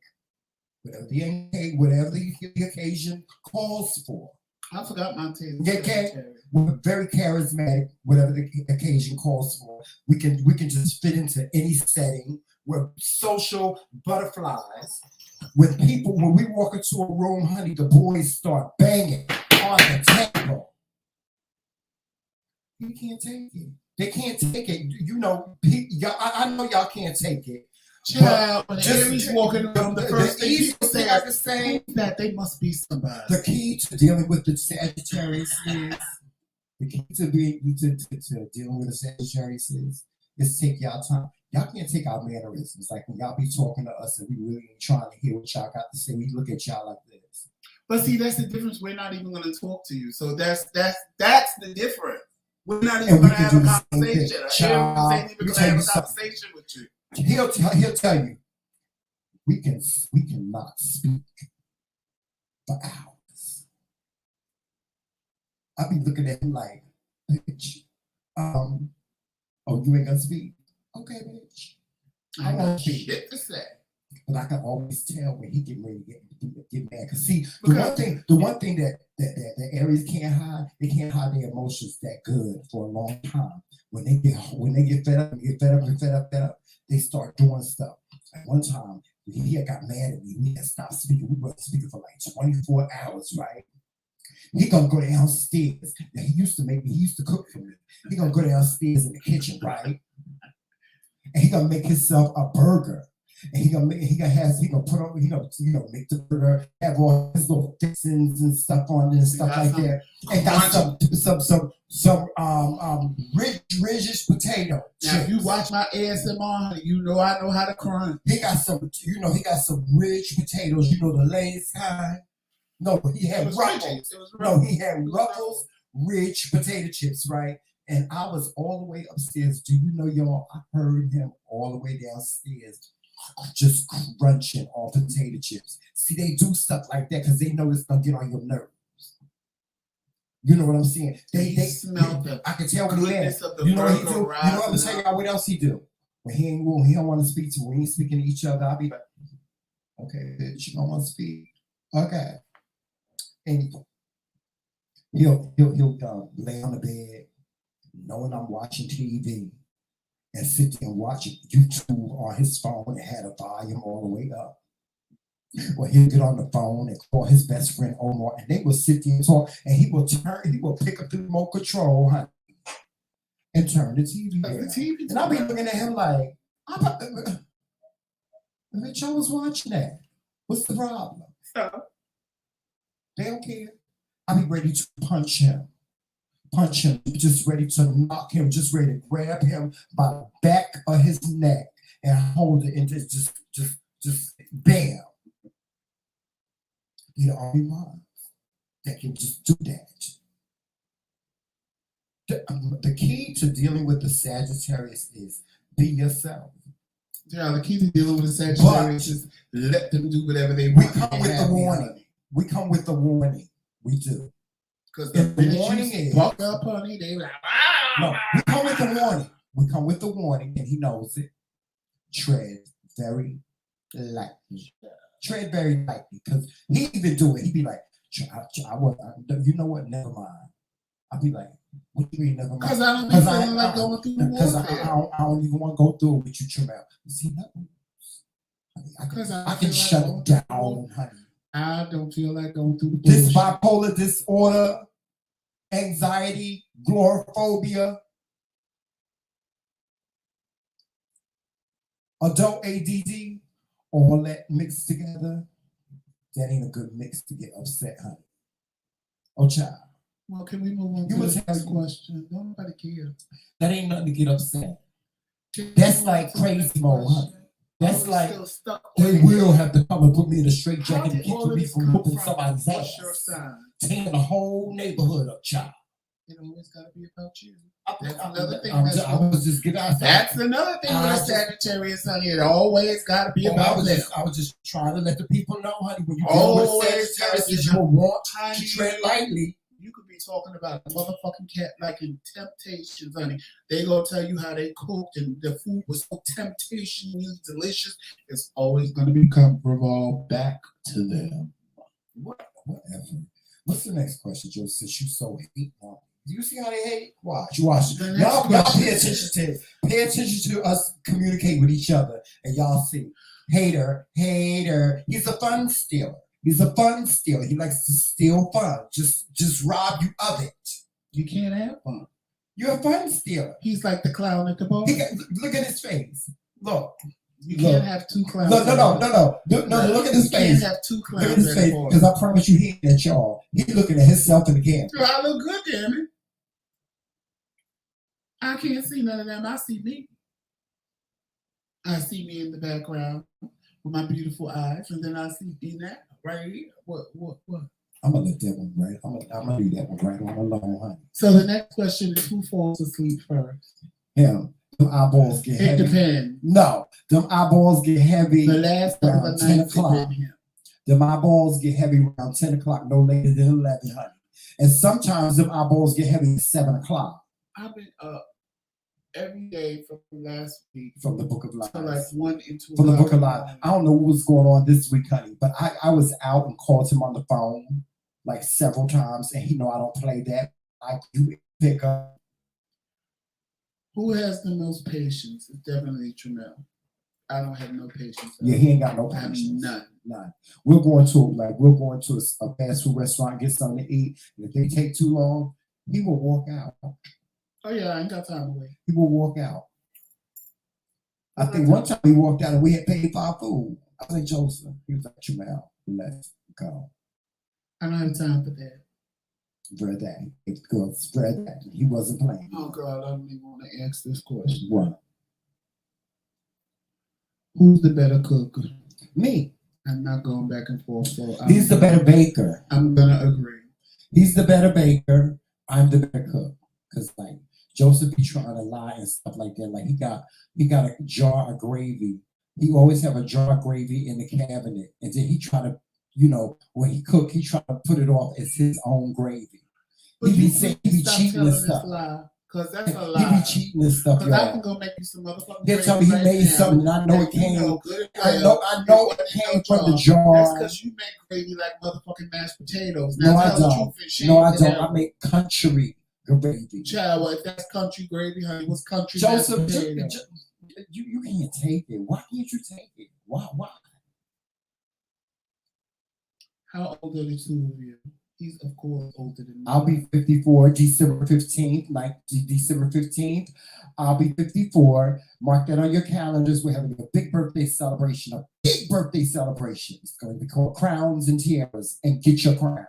Whatever the occasion calls for. I forgot my taste. Okay. We're very charismatic. Whatever the occasion calls for, we can just fit into any setting. We're social butterflies. When we walk into a room, honey, the boys start banging on the table. You can't take it. They can't take it. You know, I know y'all can't take it. Child, when Aries walking around, the first thing people say that they must be somebody. The key to dealing with the Sagittarius is take y'all time. Y'all can't take our mannerisms. Like when y'all be talking to us and we really ain't trying to hear what y'all got to say, we look at y'all like this. But see, that's the difference. We're not even going to talk to you. So that's the difference. We're not even going to have a conversation. Child, ain't even going to have a conversation with you. He'll tell you, we cannot speak for hours. I'll be looking at him like, bitch, oh, you ain't gonna speak? Okay, bitch. I won't speak. Shit to say. But I can always tell when he get ready to get mad. Cause see, the one thing that that Aries can't hide. They can't hide their emotions that good for a long time. When they get fed up, they start doing stuff. At one time, he had got mad at me. We had stopped speaking. We were speaking for like 24 hours, right? He gonna go downstairs. Now, he used to cook for me. He gonna go downstairs in the kitchen, right? And he gonna make himself a burger. And he gonna make the burger, have all his little fixings and stuff on it and stuff like that. And got some rich potato. Now, if you watch my ASMR, you know I know how to crunch. He got some rich potatoes, the Lay's kind. No, he had Ruffles. No, he had Ruffles, rich potato chips, right? And I was all the way upstairs. Do you know, y'all? I heard him all the way downstairs, just crunching all potato chips. See, they do stuff like that because they know it's gonna get on your nerves. You know what I'm saying? They smell the I can tell when he had. You know what he do? You know what I'm gonna tell y'all what else he do? When he don't want to speak to me, when he ain't speaking to each other, I'll be like, okay, bitch, you don't want to speak. Okay. And he'll lay on the bed, knowing I'm watching TV, and sit there and watch YouTube on his phone and had a volume all the way up. Well, he'll get on the phone and call his best friend Omar, and they will sit there and talk, and he will pick up the remote control, honey, and turn the TV on. And I'll be looking at him like, bitch, I was watching that. What's the problem? They don't care. I'll be ready to punch him, just ready to knock him, just ready to grab him by the back of his neck and hold it and just bam. You're the only one that can just do that. The key to dealing with the Sagittarius is be yourself. Yeah, the key to dealing with the Sagittarius is let them do whatever they want. We come with the warning. We come with the warning. We do. Because the warning is walk up on it, they like, no, we come with the warning. We come with the warning, and he knows it. Tread very lightly. Tread very lightly, because he even do it. He be like, you know what? Never mind. I'll be like, what do you mean never mind? Because I don't be feeling like going through the Because warfare. I don't even want to go through it with you, Tramel. See, no. I can shut it down, honey. I don't feel like going through the this bipolar disorder, anxiety, agoraphobia, adult ADD, all that mixed together. That ain't a good mix to get upset, honey. Oh, child. Well, can we move on to the next question? Nobody cares. That ain't nothing to get upset. That's like crazy mode, honey. That's like they will have to come and put me in a straitjacket and keep me from whooping somebody's ass. What's your sign? Tearing the whole neighborhood up, child. It always got to be about you. That's another thing. That's another thing with a Sagittarius, honey. It always got to be about them. I was just trying to let the people know, honey. When you always with Sagittarius, you will want to tread lightly. You could be talking about a motherfucking cat like in Temptations, honey. They gonna tell you how they cooked and the food was so temptationally delicious. It's always gonna revolve back to them. Whatever. What's the next question, Joe? Since you so hate on, do you see how they hate? Watch. Y'all pay attention to us communicate with each other, and y'all see. Hater. He's a fun stealer. He's a fun stealer. He likes to steal fun. Just rob you of it. You can't have fun. You're a fun stealer. He's like the clown at the bar. Look at his face. Look. You can't have two clowns. No. Look at his face. You can't have two clowns. Look at his face. Because I promise you, he ain't at y'all. He's looking at himself in the camera. I look good, damn it. I can't see none of them. I see me. I see me in the background with my beautiful eyes, and then I see that right here. What? I'm gonna let that one right. I'm gonna leave that one right on alone, honey. So the next question is, who falls asleep first? Him. Them eyeballs get heavy. It depends. No, them eyeballs get heavy. The last around 10 o'clock. Them eyeballs get heavy around 10 o'clock, no later than 11, honey. And sometimes them eyeballs get heavy at 7 o'clock. I've been up every day from last week. From the Book of Lies. So like 1 into From the Book of Lies. I don't know what was going on this week, honey, but I was out and called him on the phone. like several times, and he know I don't play that. Like you pick up. Who has the most patience? It's definitely Tramel. I don't have no patience. Yeah, he ain't got no I have patience. none. We're going to a fast food restaurant, get something to eat. And if they take too long, he will walk out. Oh yeah, I ain't got time to wait. He will walk out. I think one time he walked out and we had paid for our food. I was like, Joseph. He was like, Jamal, let's go. I don't have time for that. Brother, it's good. Brother, he wasn't playing. Oh God, I don't even want to ask this question. What? Who's the better cook? Me. I'm not going back and forth. So He's the better baker. I'm gonna agree. He's the better baker. I'm the better cook. Cause like Joseph be trying to lie and stuff like that. Like he got a jar of gravy. He always have a jar of gravy in the cabinet, and then he try to, when he cook, he try to put it off as his own gravy. But he be cheating and stuff. Cause that's a lie. He be cheating and stuff, y'all. I can go make you some motherfucking He'll tell me he made something, and I know it came. I know it came from the jar. That's because you make gravy like motherfucking mashed potatoes. No, I don't. No, I don't. I make country gravy. Child, well, if that's country gravy, honey, what's country? Joseph, you can't take it. Why can't you take it? Why? How old are the two of you? He's, of course, older than me. I'll be 54 December 15th, December 15th. I'll be 54. Mark that on your calendars. We're having a big birthday celebration. It's going to be called Crowns and Tiaras. And get your crown.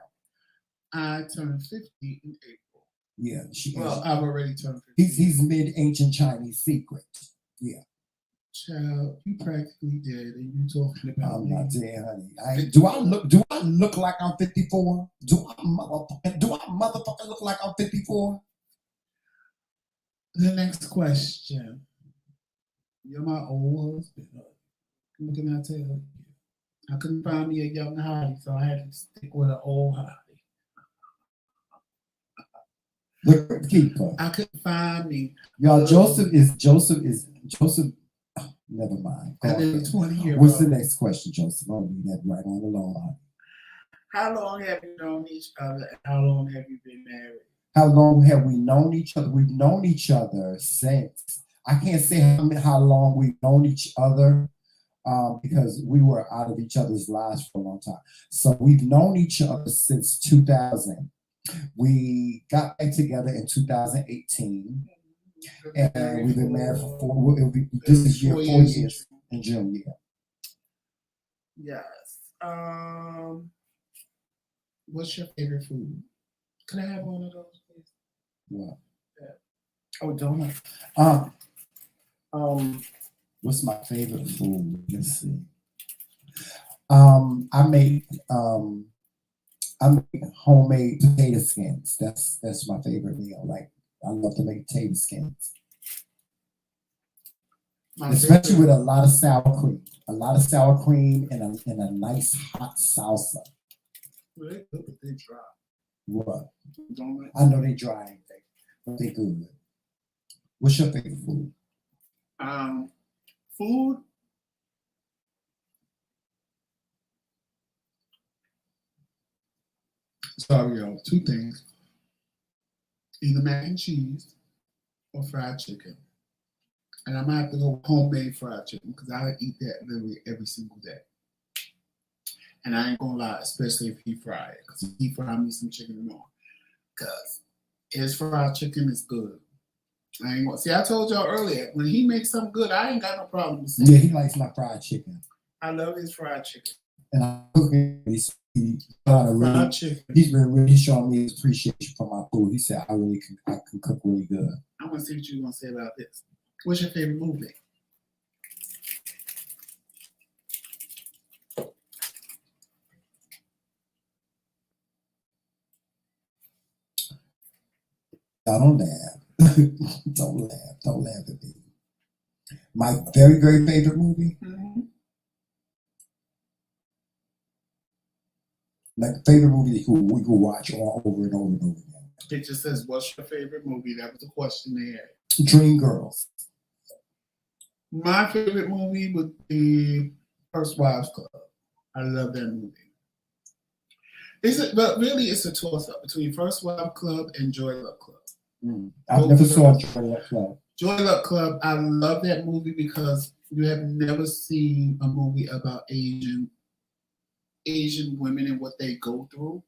I turned 50 in April. Yeah. I've already turned 50. He's mid-ancient Chinese secret. Yeah. Child, you practically dead, and you talking about I'm me. not dead, honey. Do I look like I'm 54? Do I motherfucker look like I'm 54? The next question. You're my old husband. What can I tell you? I couldn't find me a young hottie, so I had to stick with an old hottie. Keeper. I couldn't find me. Y'all, Joseph is. Never mind. I did 20 years. What's the next question, Joseph? I'll leave that right on the line. How long have you known each other, and how long have you been married? How long have we known each other? We've known each other since. I can't say how long we've known each other because we were out of each other's lives for a long time. So we've known each other since 2000. We got back together in 2018. And we've been married for 4 years in June, yeah. Yes. What's your favorite food? Can I have one of those, please? What? Yeah. Oh, donut. What's my favorite food? Let's see. I make homemade potato skins. That's my favorite meal. Like I love to make potato skins. Especially with a lot of sour cream and a nice hot salsa. Well, they dry. What? Donut. I know they dry, but they good. What's your favorite food? Food. Sorry, y'all. 2 things. Either mac and cheese or fried chicken. And I might have to go with homemade fried chicken because I eat that literally every single day. And I ain't gonna lie, especially if he fry it. Because if he fry me some chicken and all. Because his fried chicken is good. I ain't gonna see. I told y'all earlier, when he makes something good, I ain't got no problem with it. Yeah, he likes my fried chicken. I love his fried chicken. And I'm cooking. He's been really showing me his appreciation for my food. He said I can cook really good. I want to see what you're gonna say about this. What's your favorite movie? Don't laugh. Don't laugh at me. My very, very favorite movie. Mm-hmm. Like favorite movie we could watch over and over and over again. It just says, "What's your favorite movie?" That was the question they had. Dreamgirls. My favorite movie would be First Wives Club. I love that movie. But really, it's a toss-up between First Love Club and Joy Luck Club. I never saw Joy Luck Club. Joy Luck Club, I love that movie because you have never seen a movie about Asian women and what they go through.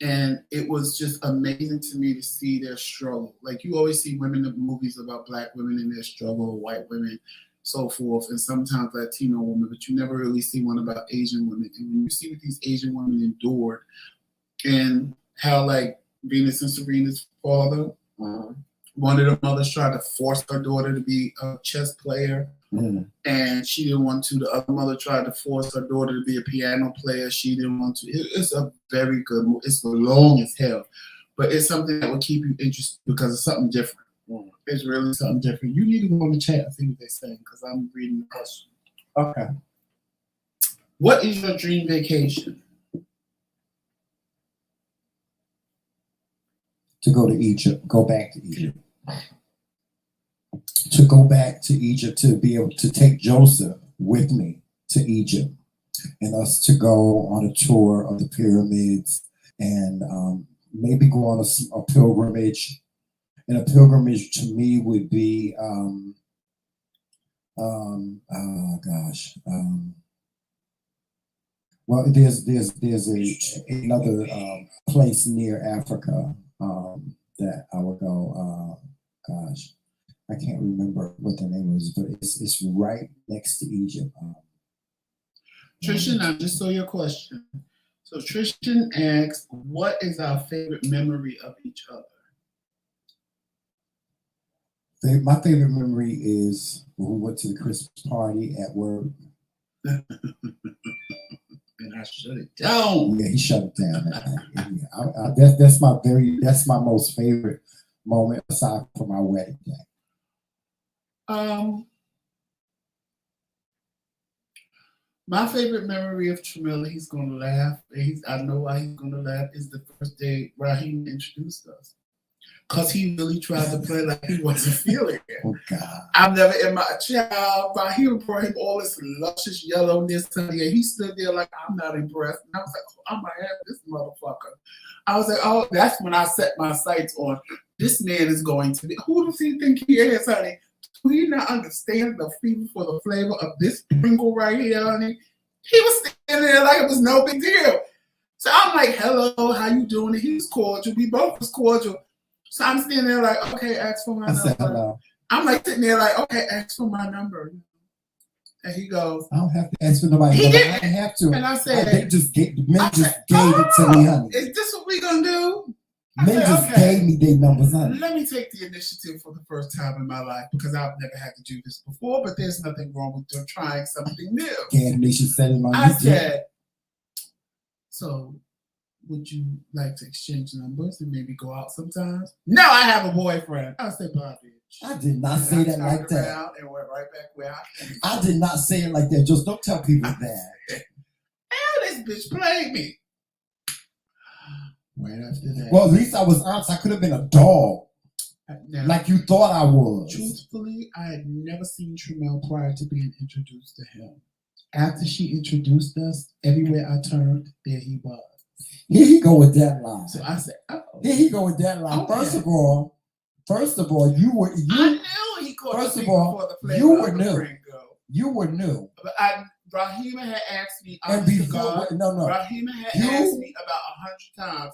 And it was just amazing to me to see their struggle. Like you always see women in movies about Black women and their struggle, white women, so forth, and sometimes Latino women, but you never really see one about Asian women. And when you see what these Asian women endured and how like Venus and Serena's father, one of the mothers tried to force her daughter to be a chess player, and she didn't want to. The other mother tried to force her daughter to be a piano player. She didn't want to. It's a very good movie. It's long as hell, but it's something that will keep you interested because it's something different. It's really something different. You need to go on the chat and see what they're saying because I'm reading the question. Okay. What is your dream vacation? To go to Egypt. Go back to Egypt. To go back to Egypt, to be able to take Joseph with me to Egypt and us to go on a tour of the pyramids and maybe go on a pilgrimage. And a pilgrimage to me would be, well, there's another place near Africa that I would go. I can't remember what the name was, but it's right next to Egypt. Tristan, I just saw your question. So Tristan asks, what is our favorite memory of each other? My favorite memory is when we went to the Christmas party at work. And I shut it down. Yeah, he shut it down. That's my most favorite moment aside from my wedding day. My favorite memory of Tramilla, he's gonna laugh. I know why he's gonna laugh. Is the first day Raheem introduced us. Because he really tried to play like he wasn't feeling it. Oh, God. I've never in my child, Raheem brought him all this luscious yellowness to me, and he stood there like, I'm not impressed. And I was like, oh, I'm going to have this motherfucker. I was like, oh, that's when I set my sights on, this man is going to be, who does he think he is, honey? Do he not understand the flavor of this Pringle right here, honey? He was standing there like it was no big deal. So I'm like, hello, how you doing? And he was cordial. We both was cordial. So I'm standing there like, okay, ask for my number. Hello. I'm like sitting there like, okay, ask for my number. And he goes, I don't have to ask for nobody. He didn't. I didn't have to. And I said, men just gave it to me, honey. Is this what we gonna do? Men just gave me their numbers, honey. Let me take the initiative for the first time in my life because I've never had to do this before, but there's nothing wrong with them trying something new. Animation setting on I said, so would you like to exchange numbers and maybe go out sometimes? No, I have a boyfriend. I said, bye, bitch. I did not say that like that. And went right back where I did not say it like that. Just don't tell people that. Hell, this bitch played me. Right after that. Well, at least I was honest. I could have been a dog. Now, like you thought I was. Truthfully, I had never seen Tramell prior to being introduced to him. After she introduced us, everywhere I turned, there he was. Here he go with that line. So I said, oh. Here he go with that line. Okay. First of all, you were. I knew he caught first the of all, for the flavor you were of new. Pringo. You were new. But Rahima had asked me. And before, no. Rahima had asked me about 100 times.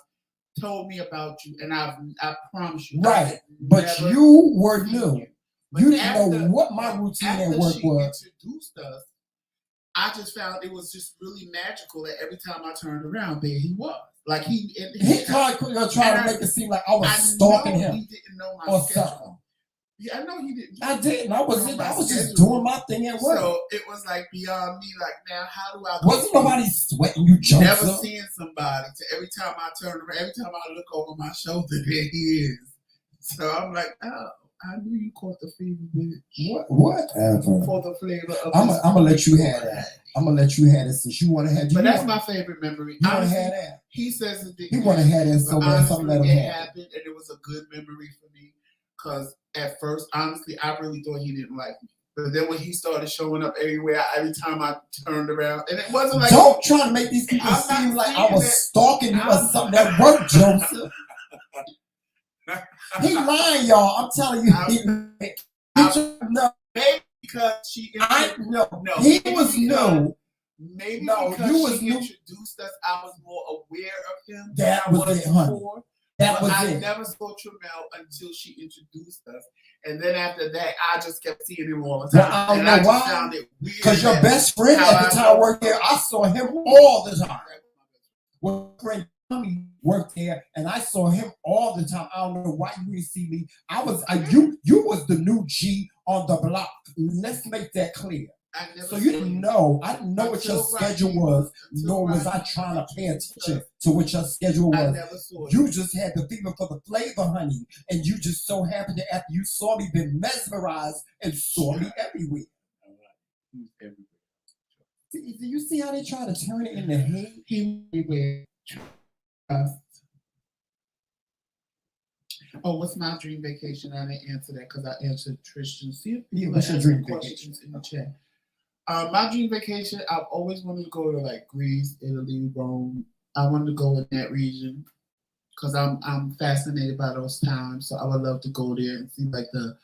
Told me about you, and I promise you. Right, but you were new. You didn't know what my routine at work was. She introduced us. I just found it was just really magical that every time I turned around, there he was. Like he tried to make it seem like I was stalking him. He didn't know my schedule. Something. Yeah, I know he didn't. I didn't. I was just doing my thing at work. So it was like beyond me. Like, now, how do I? Wasn't nobody sweating you, Joseph? Never seeing somebody. So every time I turn around, every time I look over my shoulder, there he is. So I'm like, oh, I knew you caught the fever, bitch. Whatever. For the flavor of. I'm gonna let you have that. I'm gonna let you have it since you want to have. But that's my favorite memory. You want to have that? He says it didn't. He want to have that so bad. Something let him have. Happened, and it was a good memory for me. Because at first, honestly, I really thought he didn't like me. But then when he started showing up everywhere, every time I turned around, and it wasn't like don't try to make these people seem like I was stalking you or something that worked, Joseph. He lying, y'all. I'm telling you, maybe because she. I know. No, he was new. Maybe because she introduced us, I was more aware of him. That was it, honey. That was I it. never saw Tramel until she introduced us, and then after that, I just kept seeing him all the time. Well, I don't know why. Because your best friend at the time worked there. I saw him all the time. Well, friend Tommy worked there, and I saw him all the time. I don't know why you didn't see me. I was you was the new G on the block. Let's make that clear. So you didn't know. I didn't know what your schedule was, nor was I trying to pay attention to what your schedule was. You just had the fever for the flavor, honey, and you just so happened to, after you saw me, been mesmerized and saw me everywhere. Do you see how they try to turn it into hate? Everywhere. Oh, what's my dream vacation? I didn't answer that because I answered Tristan's. Yeah, what's your dream vacation? In the chat. My dream vacation, I've always wanted to go to like Greece, Italy, Rome. I wanted to go in that region because I'm fascinated by those times. So I would love to go there and see like the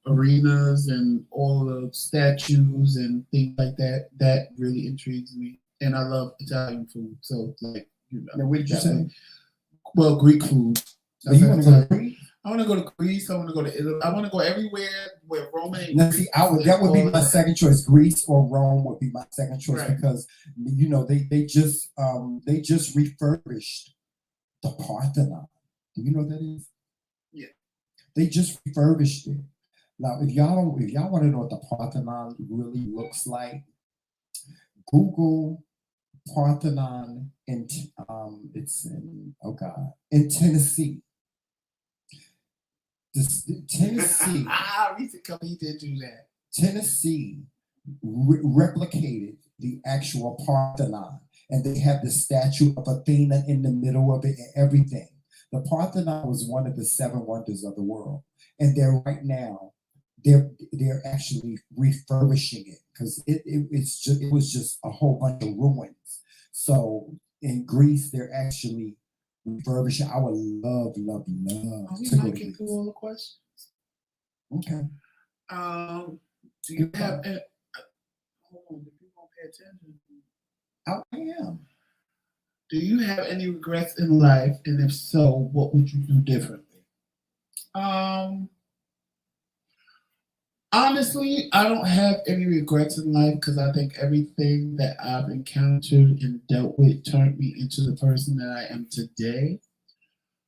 arenas and all the statues and things like that. That really intrigues me. And I love Italian food. So like, now, what did you say? Well, Greek food. So you want to go to Greece? I want to go to Greece. I want to go to Italy. I want to go everywhere where Rome and now, see, that would be my second choice. Greece or Rome would be my second choice because you know they just refurbished the Parthenon. Do you know what that is? Yeah. They just refurbished it. Now, if y'all want to know what the Parthenon really looks like, Google Parthenon in it's in Tennessee. Tennessee. He did do that. Tennessee replicated the actual Parthenon, and they have the statue of Athena in the middle of it and everything. The Parthenon was one of the 7 wonders of the world, and they're actually refurbishing it because it was just a whole bunch of ruins. So in Greece, they're actually refurbishing. I would love to go to get through all the questions. Okay. Do you have? Hold on, if you won't pay attention. I am. Do you have any regrets in life, and if so, what would you do differently? Honestly, I don't have any regrets in life because I think everything that I've encountered and dealt with turned me into the person that I am today.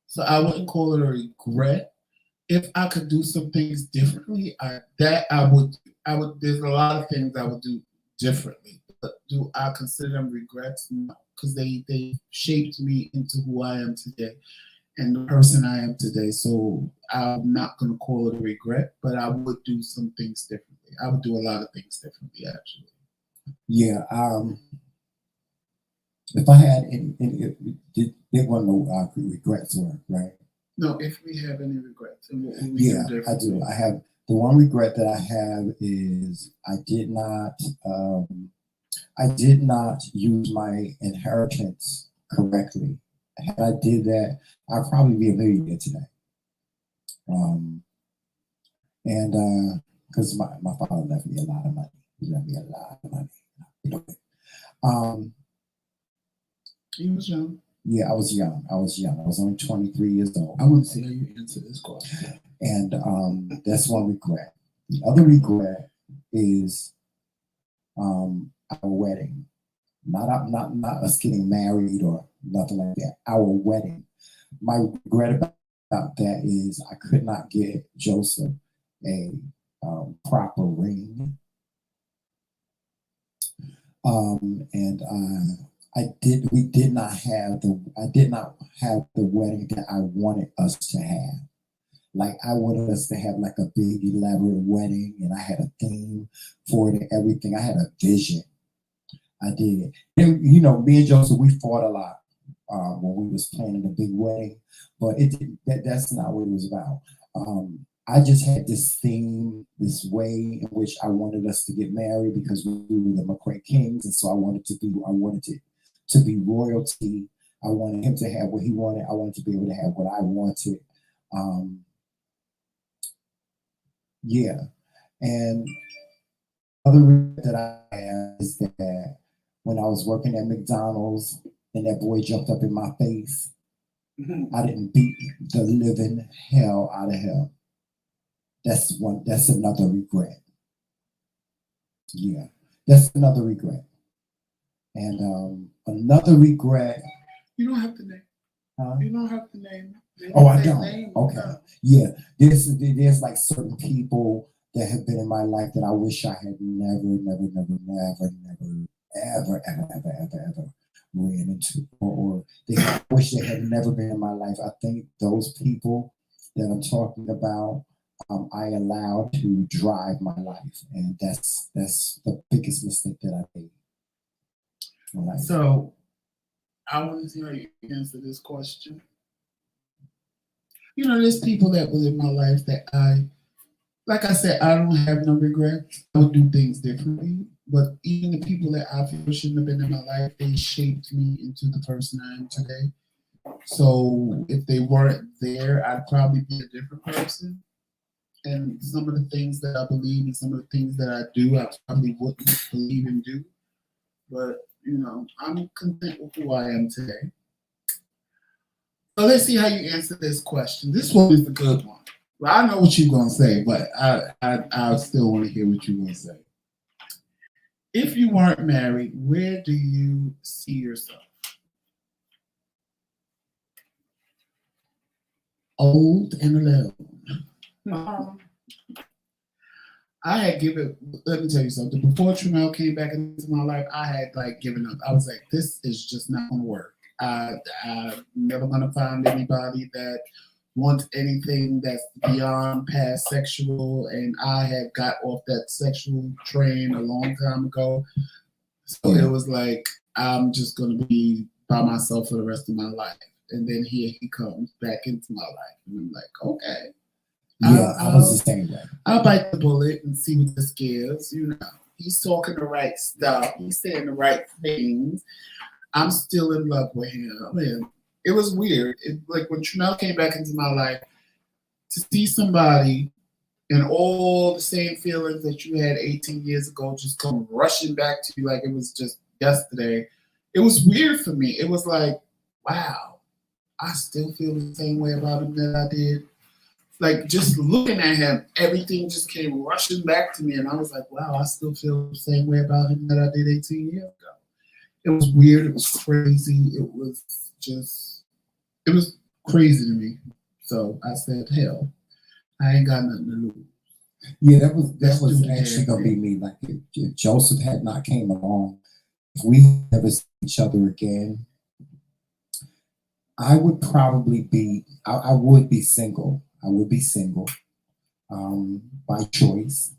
So I wouldn't call it a regret. If I could do some things differently, I would. There's a lot of things I would do differently. But do I consider them regrets? No, because they shaped me into who I am today and the person I am today. So I'm not going to call it a regret, but I would do some things differently. I would do a lot of things differently, actually. Yeah. If I had there were no regrets, right? No, if we have any regrets, and what would we do differently? I do. I have the one regret that I have is I did not use my inheritance correctly. Had I did that, I'd probably be a millionaire today. And because my father left me a lot of money. He left me a lot of money. You was young. Yeah, I was young. I was only 23 years old. I want to see how you answer this question. And that's one regret. The other regret is our wedding. Not us getting married or nothing like that. Our wedding. My regret about that is I could not get Joseph a proper ring. We did not have the wedding that I wanted us to have. Like I wanted us to have like a big elaborate wedding, and I had a theme for it and everything. I had a vision. I did. And, me and Joseph, we fought a lot when we was planning a big wedding, but that's not what it was about. I just had this theme, this way in which I wanted us to get married because we were the Kingz, and so I wanted it to be royalty. I wanted him to have what he wanted. I wanted to be able to have what I wanted. Yeah, and other regret that I have is that when I was working at McDonald's and that boy jumped up in my face, I didn't beat the living hell out of him. That's another regret. Yeah, that's another regret. And another regret. You don't have to name. You don't have to name. Oh, I don't. Okay. Yeah, there's like certain people that have been in my life that I wish I had never, ever ran into, or I wish they had never been in my life. I think those people that I'm talking about, I allowed to drive my life, and that's the biggest mistake that I made. Right. So, I want to see how you answer this question. You know, there's people that was in my life that like I said, I don't have no regrets. I would do things differently. But even the people that I feel shouldn't have been in my life, they shaped me into the person I am today. So if they weren't there, I'd probably be a different person. And some of the things that I believe and some of the things that I do, I probably wouldn't believe and do. But, you know, I'm content with who I am today. So let's see how you answer this question. This one is a good one. Well, I know what you're going to say, but I still want to hear what you're going to say. If you weren't married, where do you see yourself? Old and alone. I had given, let me tell you something. Before Tramel came back into my life, I had like given up. I was like, this is just not going to work. I'm never going to find anybody that wants anything that's beyond past sexual. And I had got off that sexual train a long time ago. So it was like, I'm just going to be by myself for the rest of my life. And then here he comes back into my life. And I'm like, okay. Yeah, I was the same way. I'll bite the bullet and see what this gives. You know, he's talking the right stuff. He's saying the right things. I'm still in love with him. And it was weird. Like when Tramel came back into my life, to see somebody and all the same feelings that you had 18 years ago just come rushing back to you like it was just yesterday. It was weird for me. It was like, wow, I still feel the same way about him that I did. Like just looking at him, everything just came rushing back to me. And I was like, wow, I still feel the same way about him that I did 18 years ago. It was weird. It was crazy. It was crazy to me. So I said, hell, I ain't got nothing to lose. Yeah, that was actually gonna be me. Like if Joseph had not came along, if we never see each other again, I would probably be. I would be single. I would be single, by choice,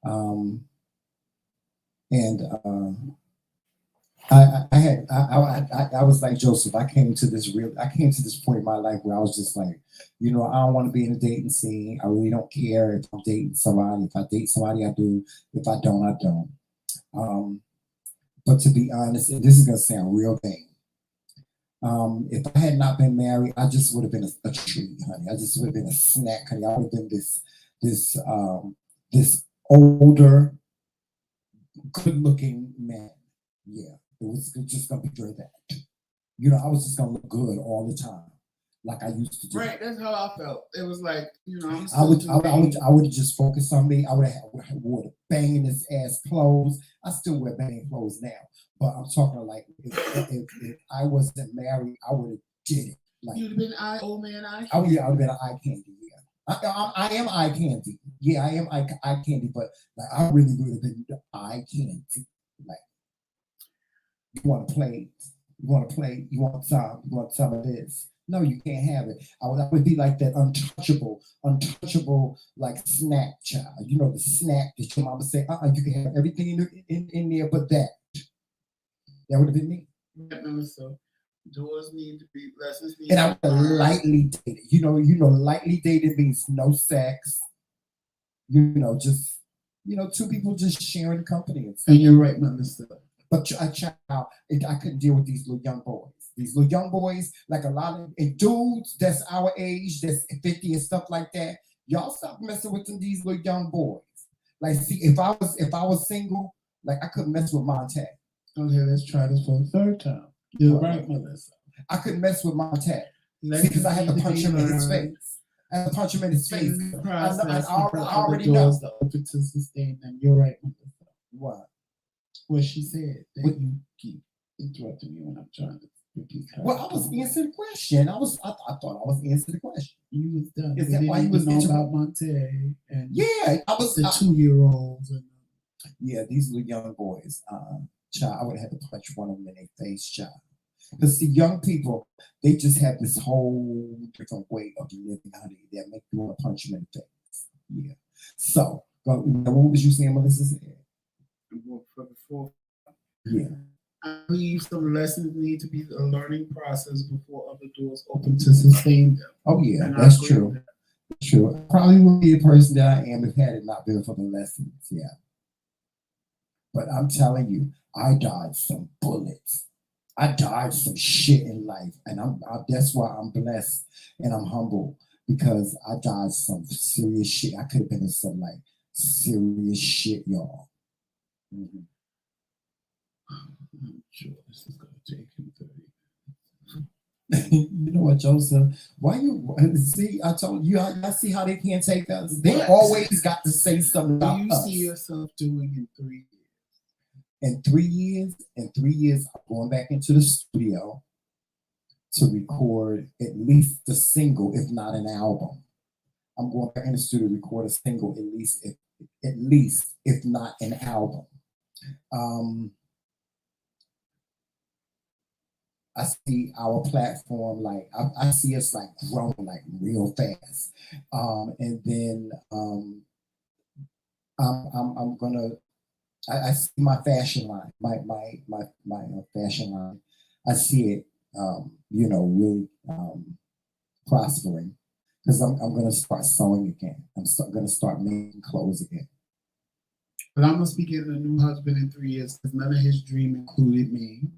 and I was like Joseph. I came to this point in my life where I was just like, you know, I don't want to be in a dating scene. I really don't care if I'm dating somebody. If I date somebody, I do. If I don't, I don't. But to be honest, and this is gonna sound real vain. If I had not been married, I just would have been a tree, honey. I just would have been a snack, honey. I would have been this older, good-looking man. Yeah, it was just gonna be that. You know, I was just gonna look good all the time, like I used to do. Right, that's how I felt. It was like, you know, I would have just focused on me. I would have wore the banging ass clothes. I still wear banging clothes now, but I'm talking like if I wasn't married, I would have did it. Like you'd have been old man eye. Oh yeah, I would have been an eye candy. Yeah, I am eye candy. Yeah, I am eye candy, but like I really would have been eye candy. Like you want to play, you want some of this. No, you can't have it. I would be like that untouchable like snack child. You know, the snack that your mama say, you can have everything in there but that. That would have been me. So Doors need to be, lessons need And to I be learned. lightly dated. Lightly dated means no sex. Just two people just sharing company and stuff. And you're right, Melissa. But a child, I couldn't deal with these little young boys. These little young boys, like a lot of and dudes that's our age, that's 50 and stuff like that. Y'all stop messing with these little young boys. Like, see, if I was single, like I couldn't mess with Montag. Okay, let's try this for the third time. You're right, Melissa. I couldn't mess with Montag. See, because I had to punch him in his face. I had to punch him in his face. I already know. The open to sustain them. You're right, Melissa. What? What she said. That you keep interrupting me when I'm trying to repeat her. Well, I was answering the question. I thought I was answering the question. You was done. Is that why you was know about Monte? And yeah, I was the 2-year-olds. And yeah, these little young boys. Child, I would have had to punch one of them in their face, child. Because the young people, they just have this whole different way of living, honey, that make you want to punch them in the face. Yeah. So, what was you saying, Melissa? Yeah. I believe some lessons need to be a learning process before other doors open to sustain them. Oh yeah, and that's true. True. I probably would be the person that I am if had it not been for the lessons. Yeah. But I'm telling you, I dodged some bullets. I dodged some shit in life, and that's why I'm blessed and I'm humble, because I dodged some serious shit. I could have been in some like serious shit, y'all. Mm-hmm. I'm sure this is going to take him 30 minutes. You know what, Joseph? Why you see? I told you, I see how they can't take us. They always got to say something about us. What do you see yourself doing in 3 years? In 3 years, I'm going back into the studio to record at least the single, if not an album. I'm going back in the studio to record a single, at least, if not an album. I see our platform, like I see us like growing like real fast, and then I'm gonna. I see my fashion line, my fashion line. I see it, really prospering, because I'm gonna start sewing again. I'm gonna start making clothes again. But I'm gonna be getting a new husband in 3 years, because none of his dream included me.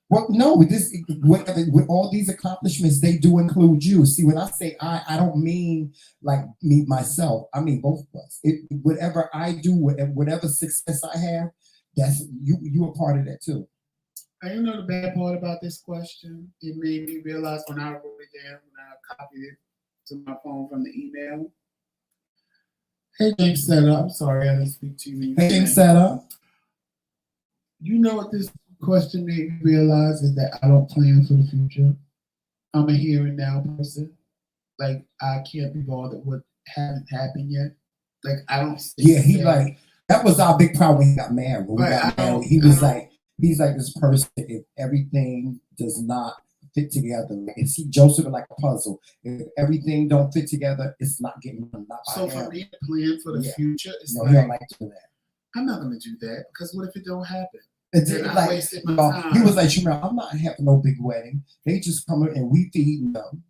Well, no, with all these accomplishments, they do include you. See, when I say I don't mean like me, myself. I mean both of us. Whatever I do, whatever success I have, that's you a part of that too. And you know the bad part about this question? It made me realize when I wrote it down, when I copied it to my phone from the email. Hey, James Setup. I'm sorry I didn't speak to you. Hey, James Setup. You know what this question made me realize is that I don't plan for the future. I'm a here and now person. Like, I can't be bothered with what hasn't happened yet. Like, I don't. Yeah, that was our big problem when he got married. When we got married, he's like this person. If everything does not fit together, and see Joseph like a puzzle. If everything don't fit together, it's not getting done. So for me to plan for the future, it's he don't like to do that. I'm not going to do that, because what if it don't happen? He was like, I'm not having no big wedding. They just come in and we feed them.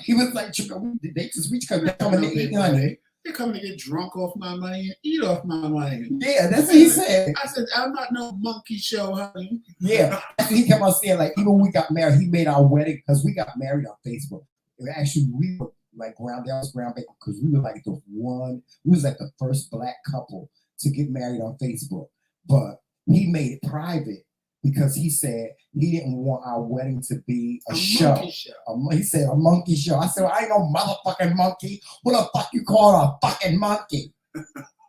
He was like, they just come and eat honey. They're coming to get drunk off my money and eat off my money. Yeah, that's what he said. I said, I'm not no monkey show, honey. Yeah, he kept on saying, like, even when we got married, he made our wedding, because we got married on Facebook. Actually, we were like groundbreaking, because we were like the first Black couple to get married on Facebook. But he made it private, because he said he didn't want our wedding to be a show. He said a monkey show. I said, well, I ain't no motherfucking monkey. What the fuck you call a fucking monkey?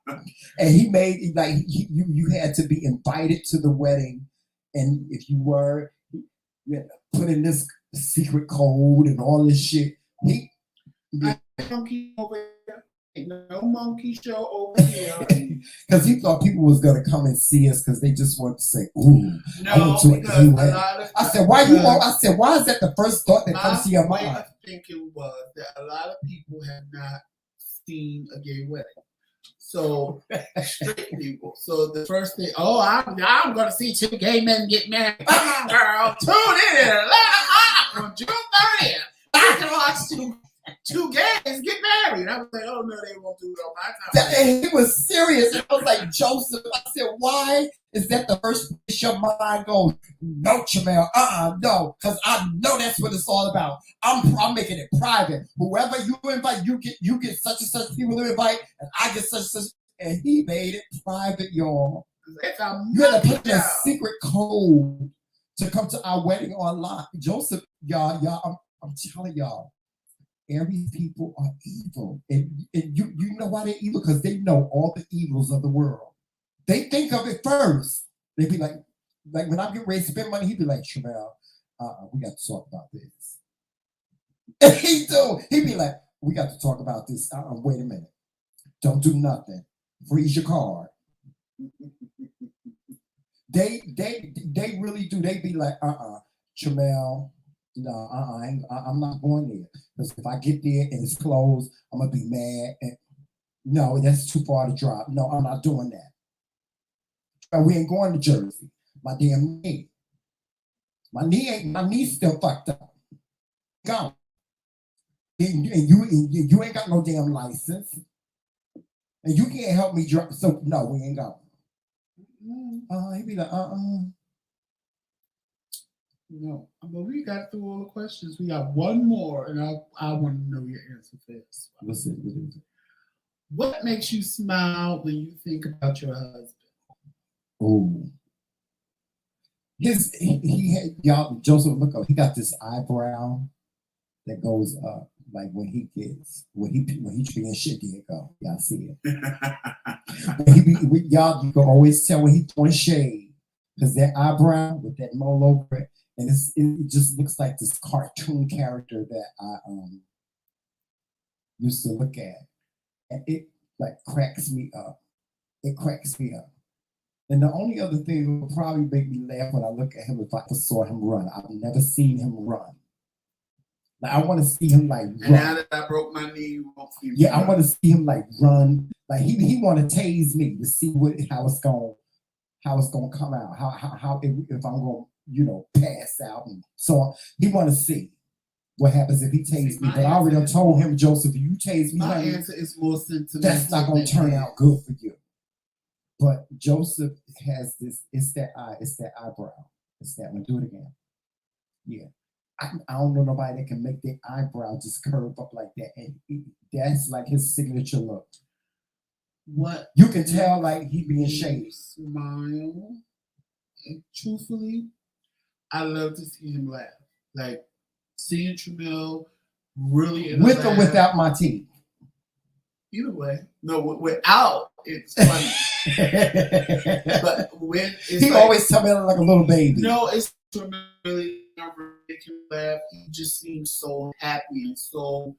And he made it like you had to be invited to the wedding, and if you were, you had to put in this secret code and all this shit. Monkey over here. Ain't no monkey show over here. Because he thought people was gonna come and see us, because they just wanted to say, "Ooh, I went to a gay wedding." I said, "Why you?" I said, "Why is that the first thought that comes to your mind?" My thinking was that a lot of people have not seen a gay wedding, So straight people. So the first thing, I'm going to see two gay men get married. Come on, girl, tune in at 11 o'clock on June 30th. I can watch two gays get married. I was like, oh no, they won't do it on my time. And he was serious. I was like, Joseph. I said, why is that the first place your mind goes? No, Jamel. No, because I know that's what it's all about. I'm making it private. Whoever you invite, you get such and such people to invite, and I get such and such. And he made it private, y'all. You had to put in a secret code to come to our wedding online. Joseph, y'all, I'm telling y'all. Aries people are evil. And you know why they're evil? Because they know all the evils of the world. They think of it first. They be like when I get ready to spend money, he'd be like, Shamel, we got to talk about this. And he'd be like, we got to talk about this. Wait a minute. Don't do nothing. Freeze your card. They really do. They be like, Shamel, no, I'm not going there. Because if I get there and it's closed, I'm gonna be mad. And no, that's too far to drive. No, I'm not doing that. We ain't going to Jersey. My damn knee. My knee's still fucked up. Gone. And you ain't got no damn license. And you can't help me drive. So no, we ain't going. He'd be like, No, but we got through all the questions. We got one more, and I want to know your answer first. What's it? What makes you smile when you think about your husband? Oh, he had y'all. Joseph, look up. He got this eyebrow that goes up, like when he being shit. There you go. Y'all see it. Y'all, you can always tell when he's throwing shade because that eyebrow with that mole over it. And it just looks like this cartoon character that I used to look at. And it like cracks me up. It cracks me up. And the only other thing that would probably make me laugh when I look at him if I saw him run. I've never seen him run. Like I want to see him like run. And now that I broke my knee, you won't see me. Yeah, I want to see him like run. Like he want to tase me to see how it's gonna come out. How if I'm gonna pass out and so on. He want to see what happens if he tastes me. But I already told him, Joseph, if you taste me, my answer is more sentimental. That's not going to turn out good for you. But Joseph has this. It's that eyebrow. It's that one. Do it again. Yeah. I don't know nobody that can make their eyebrow just curve up like that. And that's like his signature look. What you can tell, like he being shady. Smile. And truthfully, I love to see him laugh. Like seeing Tramel really with or without my teeth. Either way, no, without it's funny. But when he always tell me like a little baby. No, it's really making him laugh. He just seems so happy and so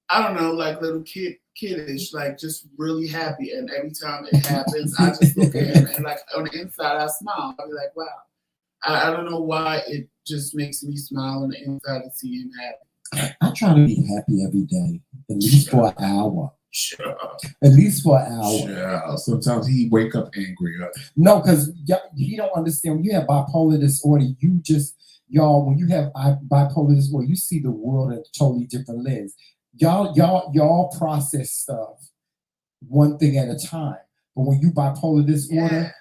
I don't know, like little kiddish, like just really happy. And every time it happens, I just look at him and like on the inside, I smile. I'll be like, wow. I don't know why it just makes me smile on the inside to see him happy. I try to be happy every day, at least for an hour. Sure. At least for an hour. Sure. Sometimes he wake up angry. No, because he don't understand. When you have bipolar disorder, when you have bipolar disorder, you see the world at a totally different lens. Y'all process stuff one thing at a time. But when you bipolar disorder,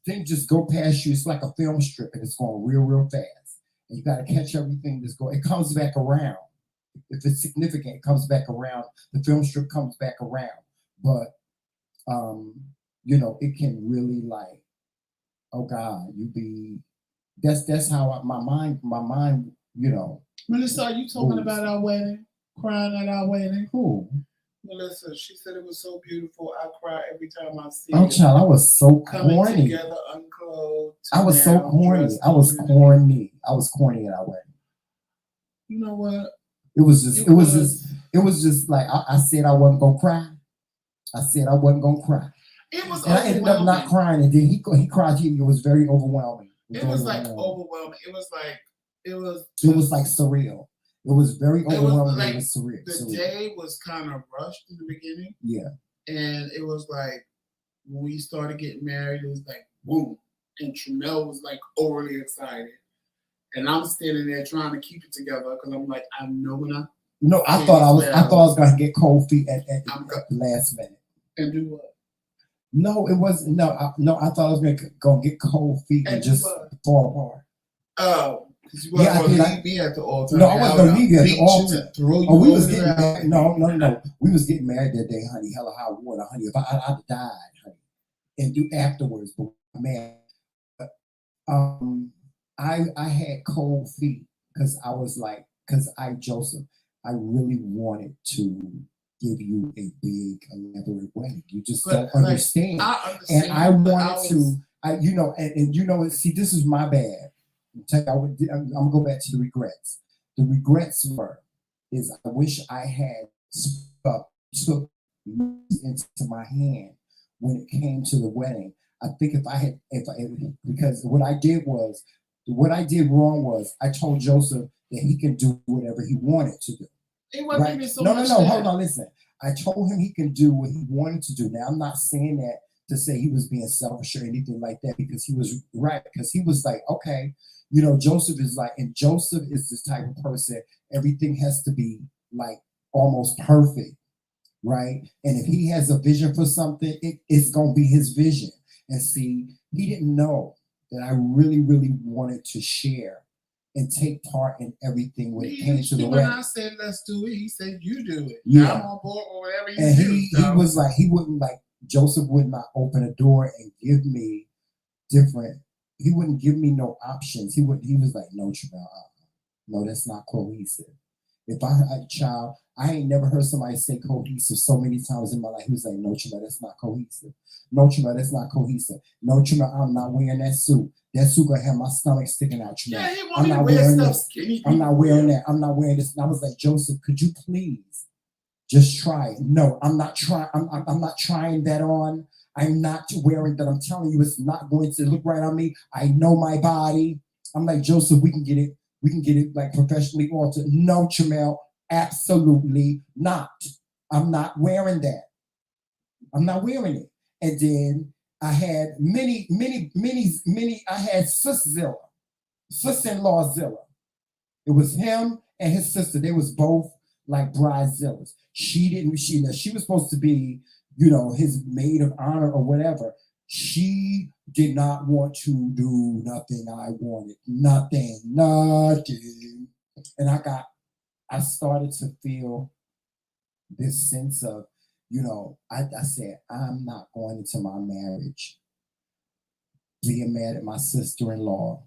things just go past you. It's like a film strip and it's going real, real fast. And you got to catch everything that's going. It comes back around. If it's significant, it comes back around. The film strip comes back around. But it can really like, oh God, that's how my mind, Melissa, are you talking about our wedding? Crying at our wedding? Who? Melissa, she said it was so beautiful. I cry every time I see it. Child, I was so coming corny. Together, unclothed. I was so corny. I was corny. I was corny at our wedding. You know what? It was just like I said I wasn't gonna cry. I said I wasn't gonna cry. It was. And I ended up not crying, and then he cried. It was very overwhelming. It was like overwhelming. It was like it was. It was like surreal. It was very overwhelming. It was surreal. The day was kind of rushed in the beginning. Yeah. And it was like when we started getting married, it was like boom. And Tramel was like overly excited. And I'm standing there trying to keep it together because I'm like, I know when I No, I thought I was gonna get cold feet at the last minute. And do what? No, it wasn't. No, I thought I was gonna get cold feet and just fall apart. Oh, because you weren't going to leave me at the altar. No, I wasn't going to leave you at the altar. Throw you we was getting married. No. We was getting married that day, honey. Hella hot water, honey. If I'd have died, honey, and do afterwards, but man, I had cold feet because I was like, Joseph, I really wanted to give you a big elaborate wedding. You just don't understand. I understand. And I wanted to, and see, this is my bad. I'm gonna go back to the regrets. The regrets is I wish I had took into my hand when it came to the wedding. I think because what I did wrong was I told Joseph that he can do whatever he wanted to do. Right? No, hold on, listen. I told him he can do what he wanted to do. Now I'm not saying that to say he was being selfish or anything like that, because he was right, because he was like, okay, Joseph is like, and Joseph is this type of person, everything has to be like almost perfect, right? And if he has a vision for something, it's gonna be his vision. And see, he didn't know that I really, really wanted to share and take part in everything when it came to the wedding. When I said let's do it, he said you do it. Yeah. I'm on board or whatever you and do. He was like, he wouldn't like, Joseph would not open a door and give me different. He wouldn't give me no options. He was like, no, Tramel, no, that's not cohesive. If I had a child, I ain't never heard somebody say cohesive so many times in my life. He was like, no, Tramel, that's not cohesive. No, Tramel, that's not cohesive. No, Tramel, I'm not wearing that suit. That suit gonna have my stomach sticking out, Tramel. Yeah, I'm not wearing this. I'm not wearing that. I'm not wearing this. And I was like, Joseph, could you please just try it? No, I'm not trying. I'm not trying that on. I'm not wearing that. I'm telling you, it's not going to look right on me. I know my body. I'm like, Joseph, we can get it. We can get it like professionally altered. No, Tramel, absolutely not. I'm not wearing that. I'm not wearing it. And then I had many. I had sister-in-law Zilla. It was him and his sister. They was both like bridezillas. She was supposed to be, his maid of honor or whatever. She did not want to do nothing I wanted. Nothing. And I started to feel this sense of, I said, I'm not going into my marriage being mad at my sister-in-law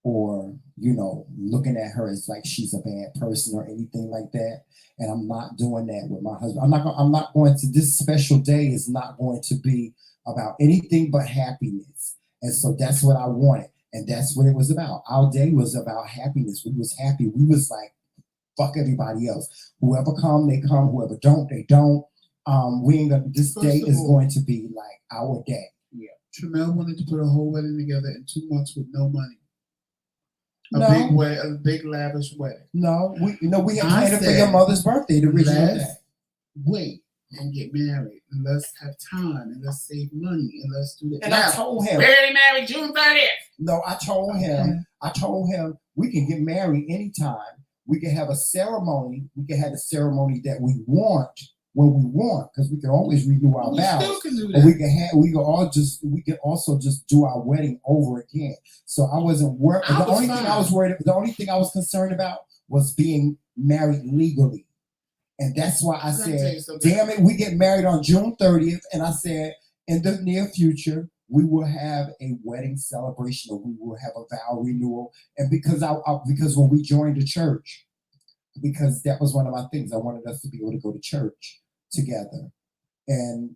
or, looking at her as like she's a bad person or anything like that. And I'm not doing that with my husband. I'm not going to, this special day is not going to be about anything but happiness. And so that's what I wanted. And that's what it was about. Our day was about happiness. We was happy. We was like, fuck everybody else. Whoever come, they come. Whoever don't, they don't. This day is going to be like our day. Yeah. Tramel wanted to put a whole wedding together in 2 months with no money. A big lavish wedding. No, we had planned it for your mother's birthday, the original day. Wait and get married, and let's have time, and let's save money, and let's do that. And I told him, we're getting married June 30th. No, I told him we can get married anytime. We can have a ceremony. We can have a ceremony that we want when we want, because we can always renew our vows. Still can do that. But we can also just do our wedding over again. So I wasn't worried. The only thing I was concerned about was being married legally. And that's why I said, damn it, we get married on June 30th. And I said, in the near future, we will have a wedding celebration, or we will have a vow renewal. And because when we joined the church, because that was one of my things, I wanted us to be able to go to church together. And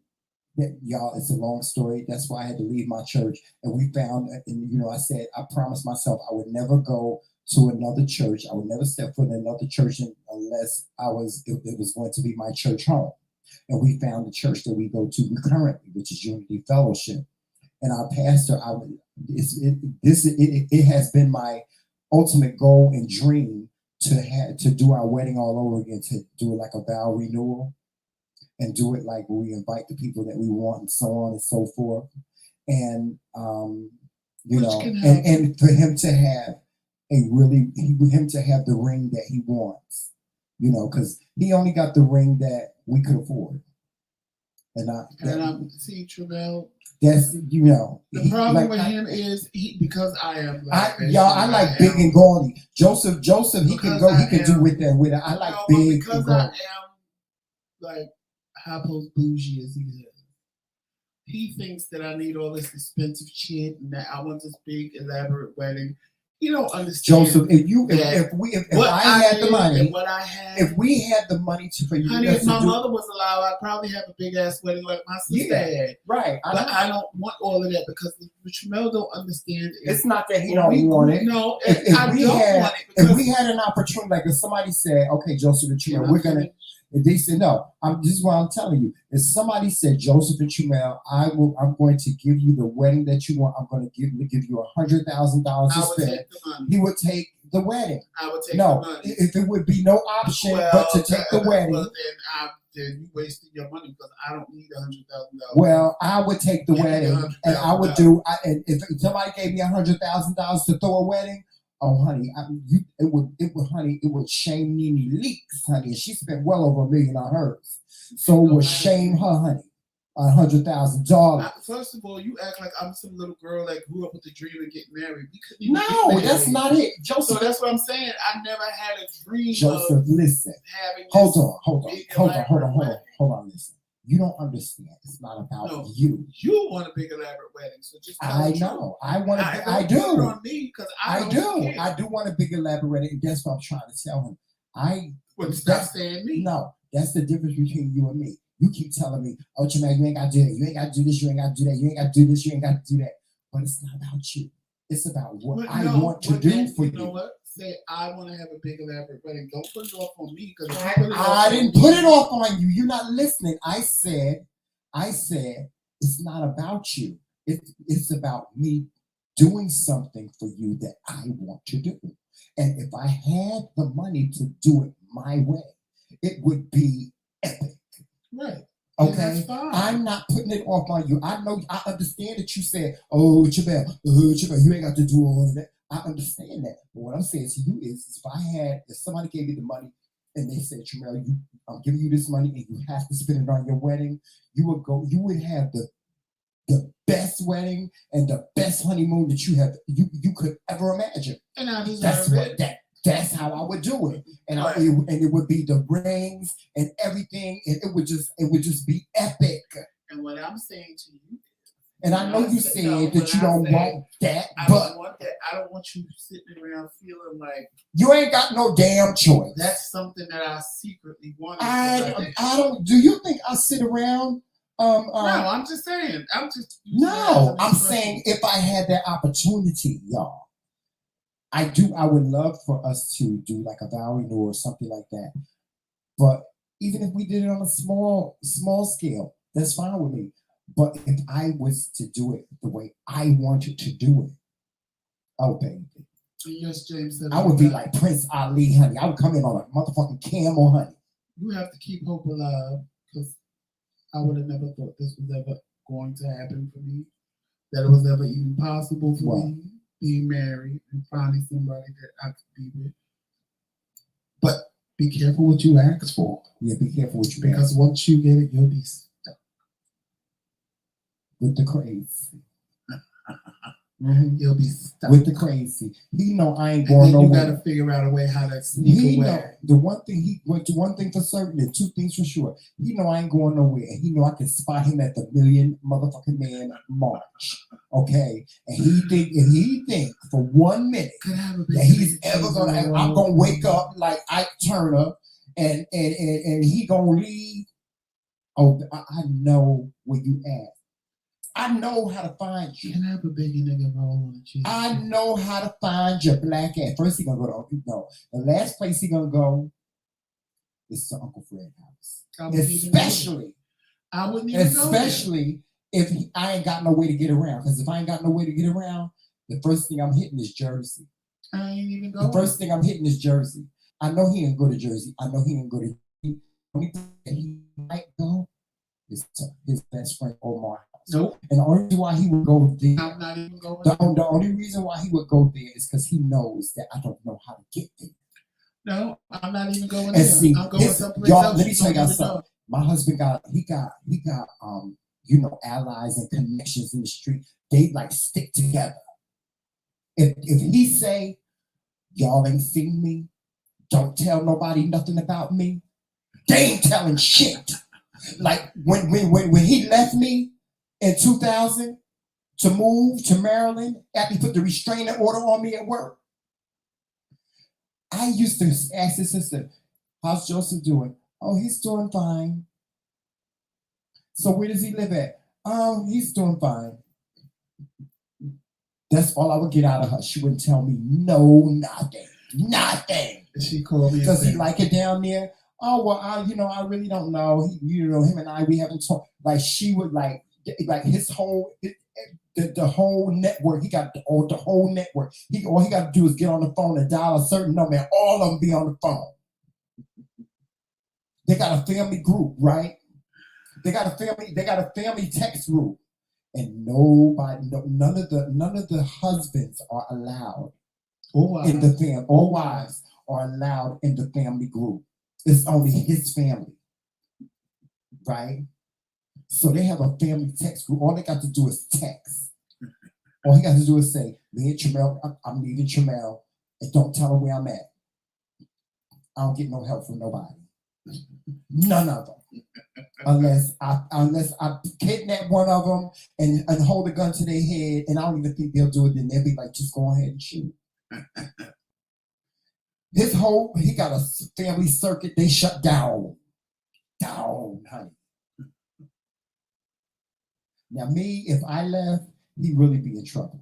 y'all, it's a long story. That's why I had to leave my church. And we found, and I said, I promised myself I would never go to another church. I would never step foot in another church unless it was going to be my church home. And we found the church that we go to currently, which is Unity Fellowship. And our pastor, it has been my ultimate goal and dream to do our wedding all over again, to do it like a vow renewal. and do it like we invite the people that we want and so on and so forth. And you Which know, can happen. and for him to have him to have the ring that he wants, you know, because he only got the ring that we could afford. And I'm see Tramel. That's, you know, The problem with him is because I am black. I like big and gaudy. Joseph, he can go. He can do with that. With it, I like big because and gaudy. I am like how bougie as he is. He thinks that I need all this expensive shit and that I want this big elaborate wedding. You don't understand, Joseph. If I had the money, what I had, if we had the money for you, honey, if my mother was alive, I'd probably have a big ass wedding like my sister had. Right. I don't want all of that because Tramel don't understand. It's not that he don't want it. No, if we want it. If we had an opportunity, like if somebody said, "Okay, Joseph and Tramel, we're gonna," if they said, "No," this is what I'm telling you. If somebody said, "Joseph and Tramel, I'm going to give you the wedding that you want. I'm going to give you $100,000 to spend," he would take the wedding. I would take the money. If it would be no option but to take the wedding. Well, then you wasted your money because I don't need $100,000. Well, I would take the wedding, and I would do. And if somebody gave me $100,000 to throw a wedding, oh honey, it would shame Nene Leaks, honey, and she spent well over $1 million on hers, so it would shame her, honey. $100,000. First of all, you act like I'm some little girl that grew up with the dream of getting married. No, that's not it, Joseph. So that's what I'm saying. I never had a dream. Joseph, listen. Hold on. Listen. You don't understand. It's not about you. You want a big elaborate wedding, so just I know. I want to. I do. Put it on me because I do. I do want a big elaborate wedding, and that's what I'm trying to tell him. Stop saying me. No, that's the difference between you and me. You keep telling me, "Oh, Jamal, you ain't got to do that. You ain't got to do this. You ain't got to do that. You ain't got to do this. You ain't got to do that." But it's not about you. It's about what I want to do for you. You know what? Say I want to have a big elaborate wedding. Don't put it off on me because I didn't put it off on you. You're not listening. I said it's not about you. It's about me doing something for you that I want to do. And if I had the money to do it my way, it would be epic. Right. Okay, I'm not putting it off on you. I understand that you said, "Oh, Jamal, you ain't got to do all of that." I understand that. But what I'm saying to you is if somebody gave you the money and they said, "Jamal, I'm giving you this money and you have to spend it on your wedding," you would have the best wedding and the best honeymoon that you could ever imagine. And I deserve That's how I would do it, and it would be the rings and everything, and it would just be epic. And what I'm saying to you, and I know you said that you don't want that, I but don't want that. I don't want you sitting around feeling like you ain't got no damn choice. That's something that I secretly want. I don't. Do you think I sit around? No, I'm just saying. I'm saying if I had that opportunity, y'all. I would love for us to do like a vow renewal or something like that. But even if we did it on a small scale, that's fine with me. But if I was to do it the way I wanted to do it, oh baby. Yes, James. I would be like Prince Ali, honey. I would come in on a motherfucking camel, honey. You have to keep hope alive because I would have never thought this was ever going to happen for me. That it was ever even possible for me. Being married and finding somebody that I could be with. But be careful what you ask for. Yeah, be careful what you ask for. Because once you get it, you'll be stuck. With the crazy. You'll be stuck. With the crazy. He know I ain't going nowhere. You got to figure out a way how to sneak away. The one thing for certain, and two things for sure. He know I ain't going nowhere. And he know I can spot him at the Million Motherfucking Man March. Okay? And he think for 1 minute that he's ever gonna I'm gonna wake up like Ike Turner and he gonna leave. Oh, I know where you at. I know how to find you. Can I have a biggie nigga roll on the cheese? I know how to find your black ass. First he gonna go to the last place he gonna go is to Uncle Fred's house. Especially if I ain't got no way to get around. Because if I ain't got no way to get around, the first thing I'm hitting is Jersey. I ain't even going. The first thing I'm hitting is Jersey. I know he ain't go to Jersey. I know he ain't go to Jersey. The only thing that he might go his best friend Omar. Nope. And the only reason why he would go there, I'm not even going the there. only reason why he would go there is because he knows that I don't know how to get there. No, I'm not even going And there. see, I'm going someplace y'all, else. let me You tell don't y'all even something. know. My husband got allies and connections in the street. They like stick together. If he say, y'all ain't seen me, don't tell nobody nothing about me, they ain't telling shit. Like when he left me in 2000 to move to Maryland after he put the restraining order on me at work, I used to ask his sister, how's Joseph doing? Oh, he's doing fine. So where does he live at? Oh, he's doing fine. That's all I would get out of her. She wouldn't tell me nothing. She called me. Does he like it down there? Oh well, I really don't know. Him and I, we haven't talked. Like she would like his whole the whole network. He got the whole network. All he got to do is get on the phone and dial a certain number, and all of them be on the phone. They got a family group, right? They got a family text group, and none of the husbands are allowed in the family. All wives are allowed in the family group. It's only his family, right? So they have a family text group. All they got to do is text. All he got to do is say, me and Tramel, I'm leaving Tramel, and don't tell him where I'm at. I don't get no help from nobody. None of them. Unless I kidnap one of them and hold a gun to their head, and I don't even think they'll do it, then they'll be like, just go ahead and shoot. He got a family circuit, they shut down. Down, honey. Now me, if I left, he'd really be in trouble.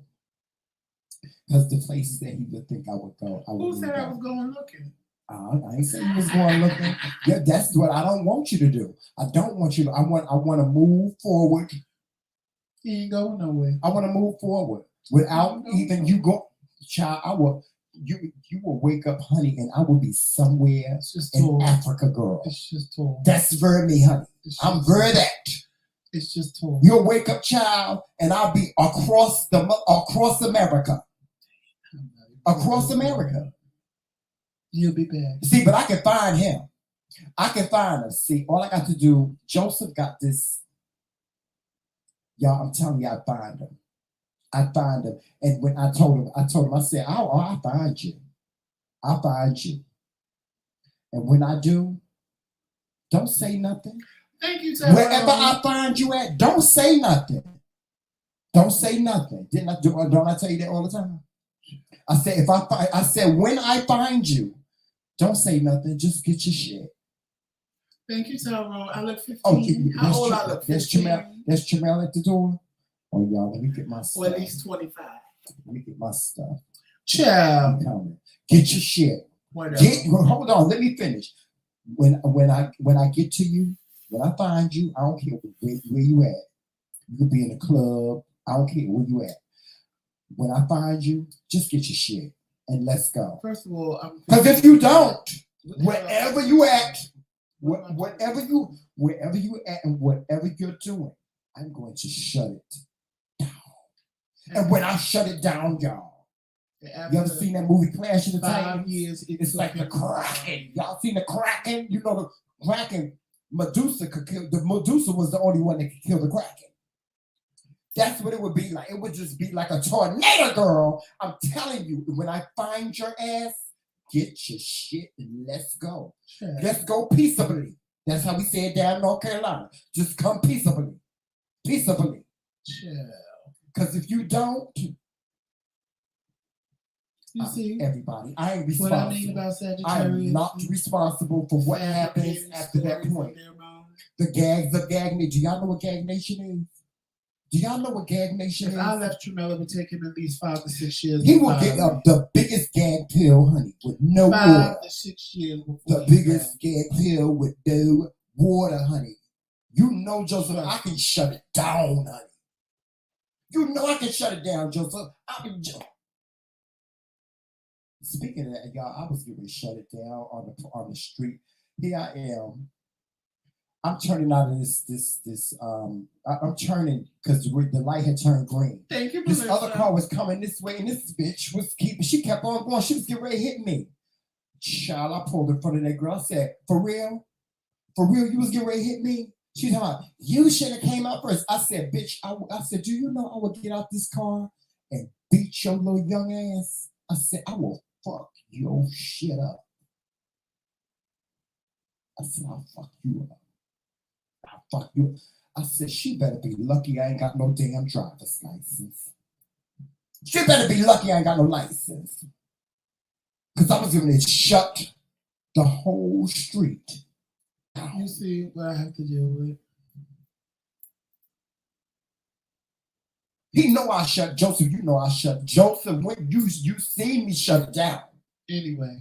Because the places that he would think I would go, Who said I was going looking? I ain't saying you was going looking. Yeah, that's what I don't want you to do. I don't want you to. I want to move forward. He ain't going nowhere. I want to move forward without even you go, child. You will wake up, honey, and I will be somewhere in Africa, girl. It's just tall. That's very me, honey. I'm very that. It's just tall. You'll wake up, child, and I'll be across America. Across America. You'll be back. See, but I can find him. I can find him. See, all I got to do, Joseph got this. Y'all, I'm telling you, I find him. And when I told him, I said, I'll find you. I'll find you. And when I do, don't say nothing. Thank you, Sarah. Wherever I find you at, don't say nothing. Don't say nothing. Don't I tell you that all the time? I said, when I find you, don't say nothing. Just get your shit. Thank you, Tyrone. I look 15. Oh, How old I look? 15? That's Tramel at the door. Oh, y'all, let me get my stuff. Or at least 25. Let me get my stuff. Child. Get your shit. Hold on, let me finish. When I get to you, when I find you, I don't care where you at. You could be in a club. I don't care where you at. When I find you, just get your shit and let's go. First of all, because if you don't, wherever you at, wherever you at and whatever you're doing, I'm going to shut it down. And when I shut it down, y'all, you ever seen that movie Clash of the Titans? 5 years. It's like the Kraken. Y'all seen the Kraken? You know the Kraken. Medusa could kill. The Medusa was the only one that could kill the Kraken. That's what it would be like. It would just be like a tornado, girl. I'm telling you, when I find your ass, get your shit and let's go. Sure. Let's go peaceably. That's how we say it down in North Carolina. Just come peaceably. Peaceably. Sure. Because if you don't, you see, everybody, I ain't responsible. What I mean about Sagittarius, I'm not responsible for what happens after that point. The gags of Gag Nation. Do y'all know what Gag Nation is? Do y'all know what Gag Nation is? If I left Tramel, it would take him at least 5 to 6 years. He will get up the biggest gag pill, honey, with no 5 water. 5 to 6 years before the biggest gag pill with no water, honey. You know, Joseph, I can shut it down, honey. You know I can shut it down, Joseph. Speaking of that, y'all, I was getting ready to shut it down on the street. Here I am. I'm turning out of I'm turning because the light had turned green. Thank you, This Melissa. other car was coming this way, and this bitch she kept on going. She was getting ready to hit me. Child, I pulled in front of that girl. I said, for real? For real, you was getting ready to hit me? She's like, you should have came out first. I said, bitch, I said, do you know I will get out this car and beat your little young ass? I said, I will fuck your shit up. I said, I'll fuck you up. I'll fuck you up. I said, she better be lucky I ain't got no damn driver's license. She better be lucky I ain't got no license. Because I was going to shut the whole street. You see what I have to deal with. He know I shut Joseph. You know I shut Joseph. When you seen me shut it down. Anyway,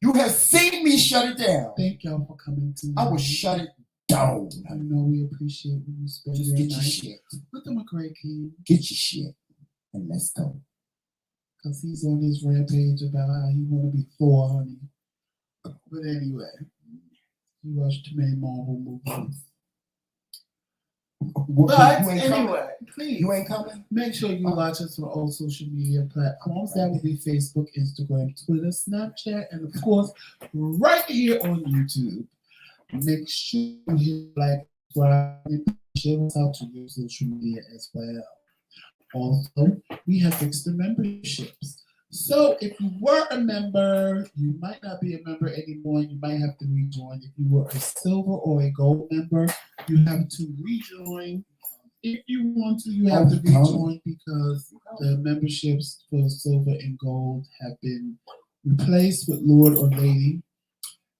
you have seen me shut it down. Thank y'all for coming tonight. I will shut it down. I know we appreciate when you spend Just your get night your shit. with the McCray-King. Get your shit and let's go. Because he's on his rampage about how he want to be Thor, honey. But anyway, you watch too many Marvel movies. But anyway, please, you ain't coming. Make sure you watch us on all social media platforms. That will be Facebook, Instagram, Twitter, Snapchat, and of course, right here on YouTube. Make sure you hit like, subscribe, and share us out to your social media as well. Also, we have fixed the memberships. So if you were a member, you might not be a member anymore. You might have to rejoin. If you were a silver or a gold member, you have to rejoin. If you want to, you have to rejoin because the memberships for silver and gold have been replaced with Lord or Lady.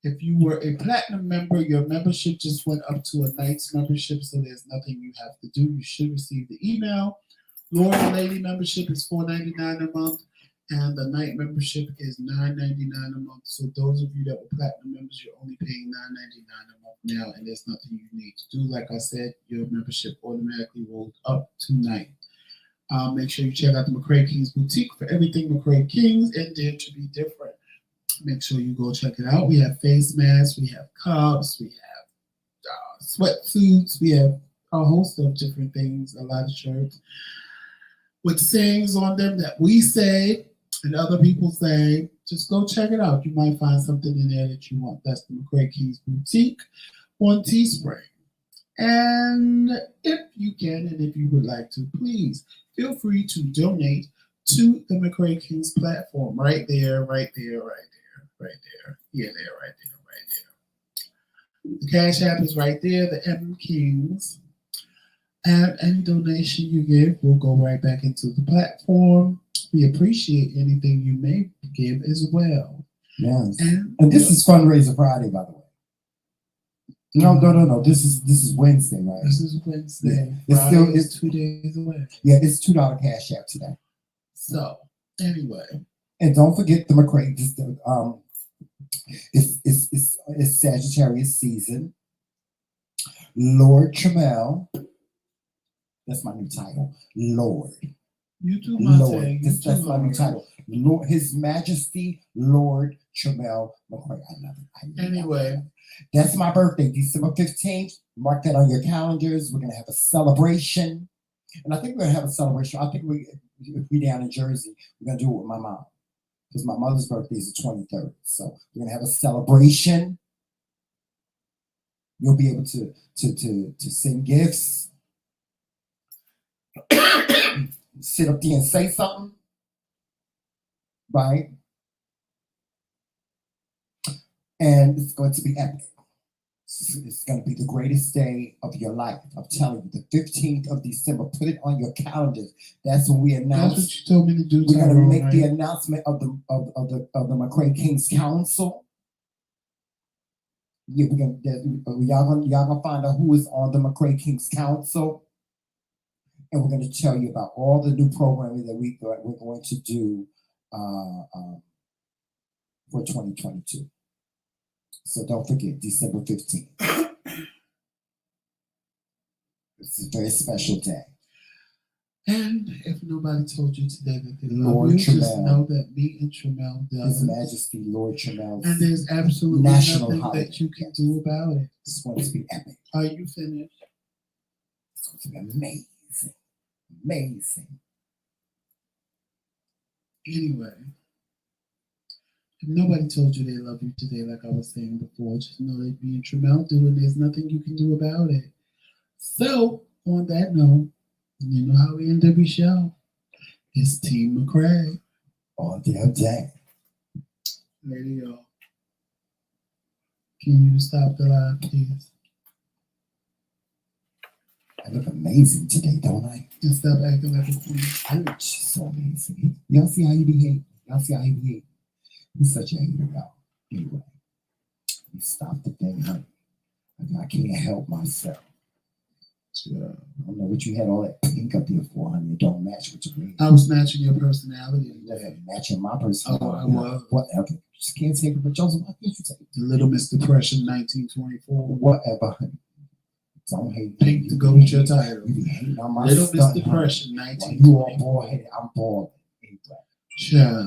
If you were a platinum member, your membership just went up to a Knights membership, so there's nothing you have to do. You should receive the email. Lord or Lady membership is $4.99 a month. And the night membership is $9.99 a month. So those of you that were platinum members, you're only paying $9.99 a month now, and there's nothing you need to do. Like I said, your membership automatically rolls up tonight. Make sure you check out the McCray-Kingz boutique for everything McCray-Kingz and Dare to Be Different. Make sure you go check it out. We have face masks, we have cups, we have sweatsuits, we have a host of different things, a lot of shirts with sayings on them that we say and other people say. Just go check it out. You might find something in there that you want. That's the McCray-Kingz boutique on Teespring. And if you can, and if you would like to, please feel free to donate to the McCray-Kingz platform. Right there, right there, right there, right there. Yeah, there, right there, right there. The Cash App is right there, the TheMKingz. And any donation you give will go right back into the platform. We appreciate anything you may give as well. Yes. And this is Fundraiser Friday, by the way. No. This is Wednesday, right? This is Wednesday. Yeah. It's 2 days away. Yeah, it's $2 Cash App today. So anyway. And don't forget the McCray. It's Sagittarius season. Lord Tramel. That's my new title, Lord. You too, Lord. That's my new title. Lord, His Majesty, Lord Tramel McCray. I love it. Anyway. That's my birthday, December 15th. Mark that on your calendars. We're going to have a celebration. And I think we're going to have a celebration. I think if we down in Jersey, we're going to do it with my mom. Because my mother's birthday is the 23rd. So we're going to have a celebration. You'll be able to send gifts. Sit up there and say something, right? And it's going to be epic. It's going to be the greatest day of your life. I'm telling you, the 15th of December. Put it on your calendars. That's when we announce. That's what you told me to do. We're going to make the announcement of the McCray-Kingz Council. Yeah, y'all gonna find out who is on the McCray-Kingz Council. And we're going to tell you about all the new programming that we're going to do for 2022. So don't forget, December 15th. It's a very special day. And if nobody told you today that they love Lord you, just Tremel. know that me and Tremel His does. Majesty Lord Tremel. And there's absolutely National nothing holiday. that you can do about it. This is going to be epic. Are you finished? It's going to be amazing. Amazing. Anyway, if nobody told you they love you today, like I was saying before, just know that me and Tremel do, and there's nothing you can do about it. So, on that note, you know how we end every show. It's Team McCray. All damn day. Later, y'all. Can you stop the live, please? I look amazing today, don't I? And stop acting like a queen. I look just so amazing. Y'all see how you behave? Y'all see how you behave? He's such a hater, y'all. Anyway, you stop the thing, honey. I can't help myself. I don't know what you had all that pink up there for, honey. It don't match with your green. I was matching your personality. You wasn't matching my personality. Oh, I was. Whatever. Just can't take it. But Joseph, why can't you take it? The Little Miss Depression, 1924. Whatever, honey. Don't hate me. Pink to go with your title. You be hating on my Little Miss stuff, Depression, honey. While you all 1924. bald headed, I'm bald. Shut up.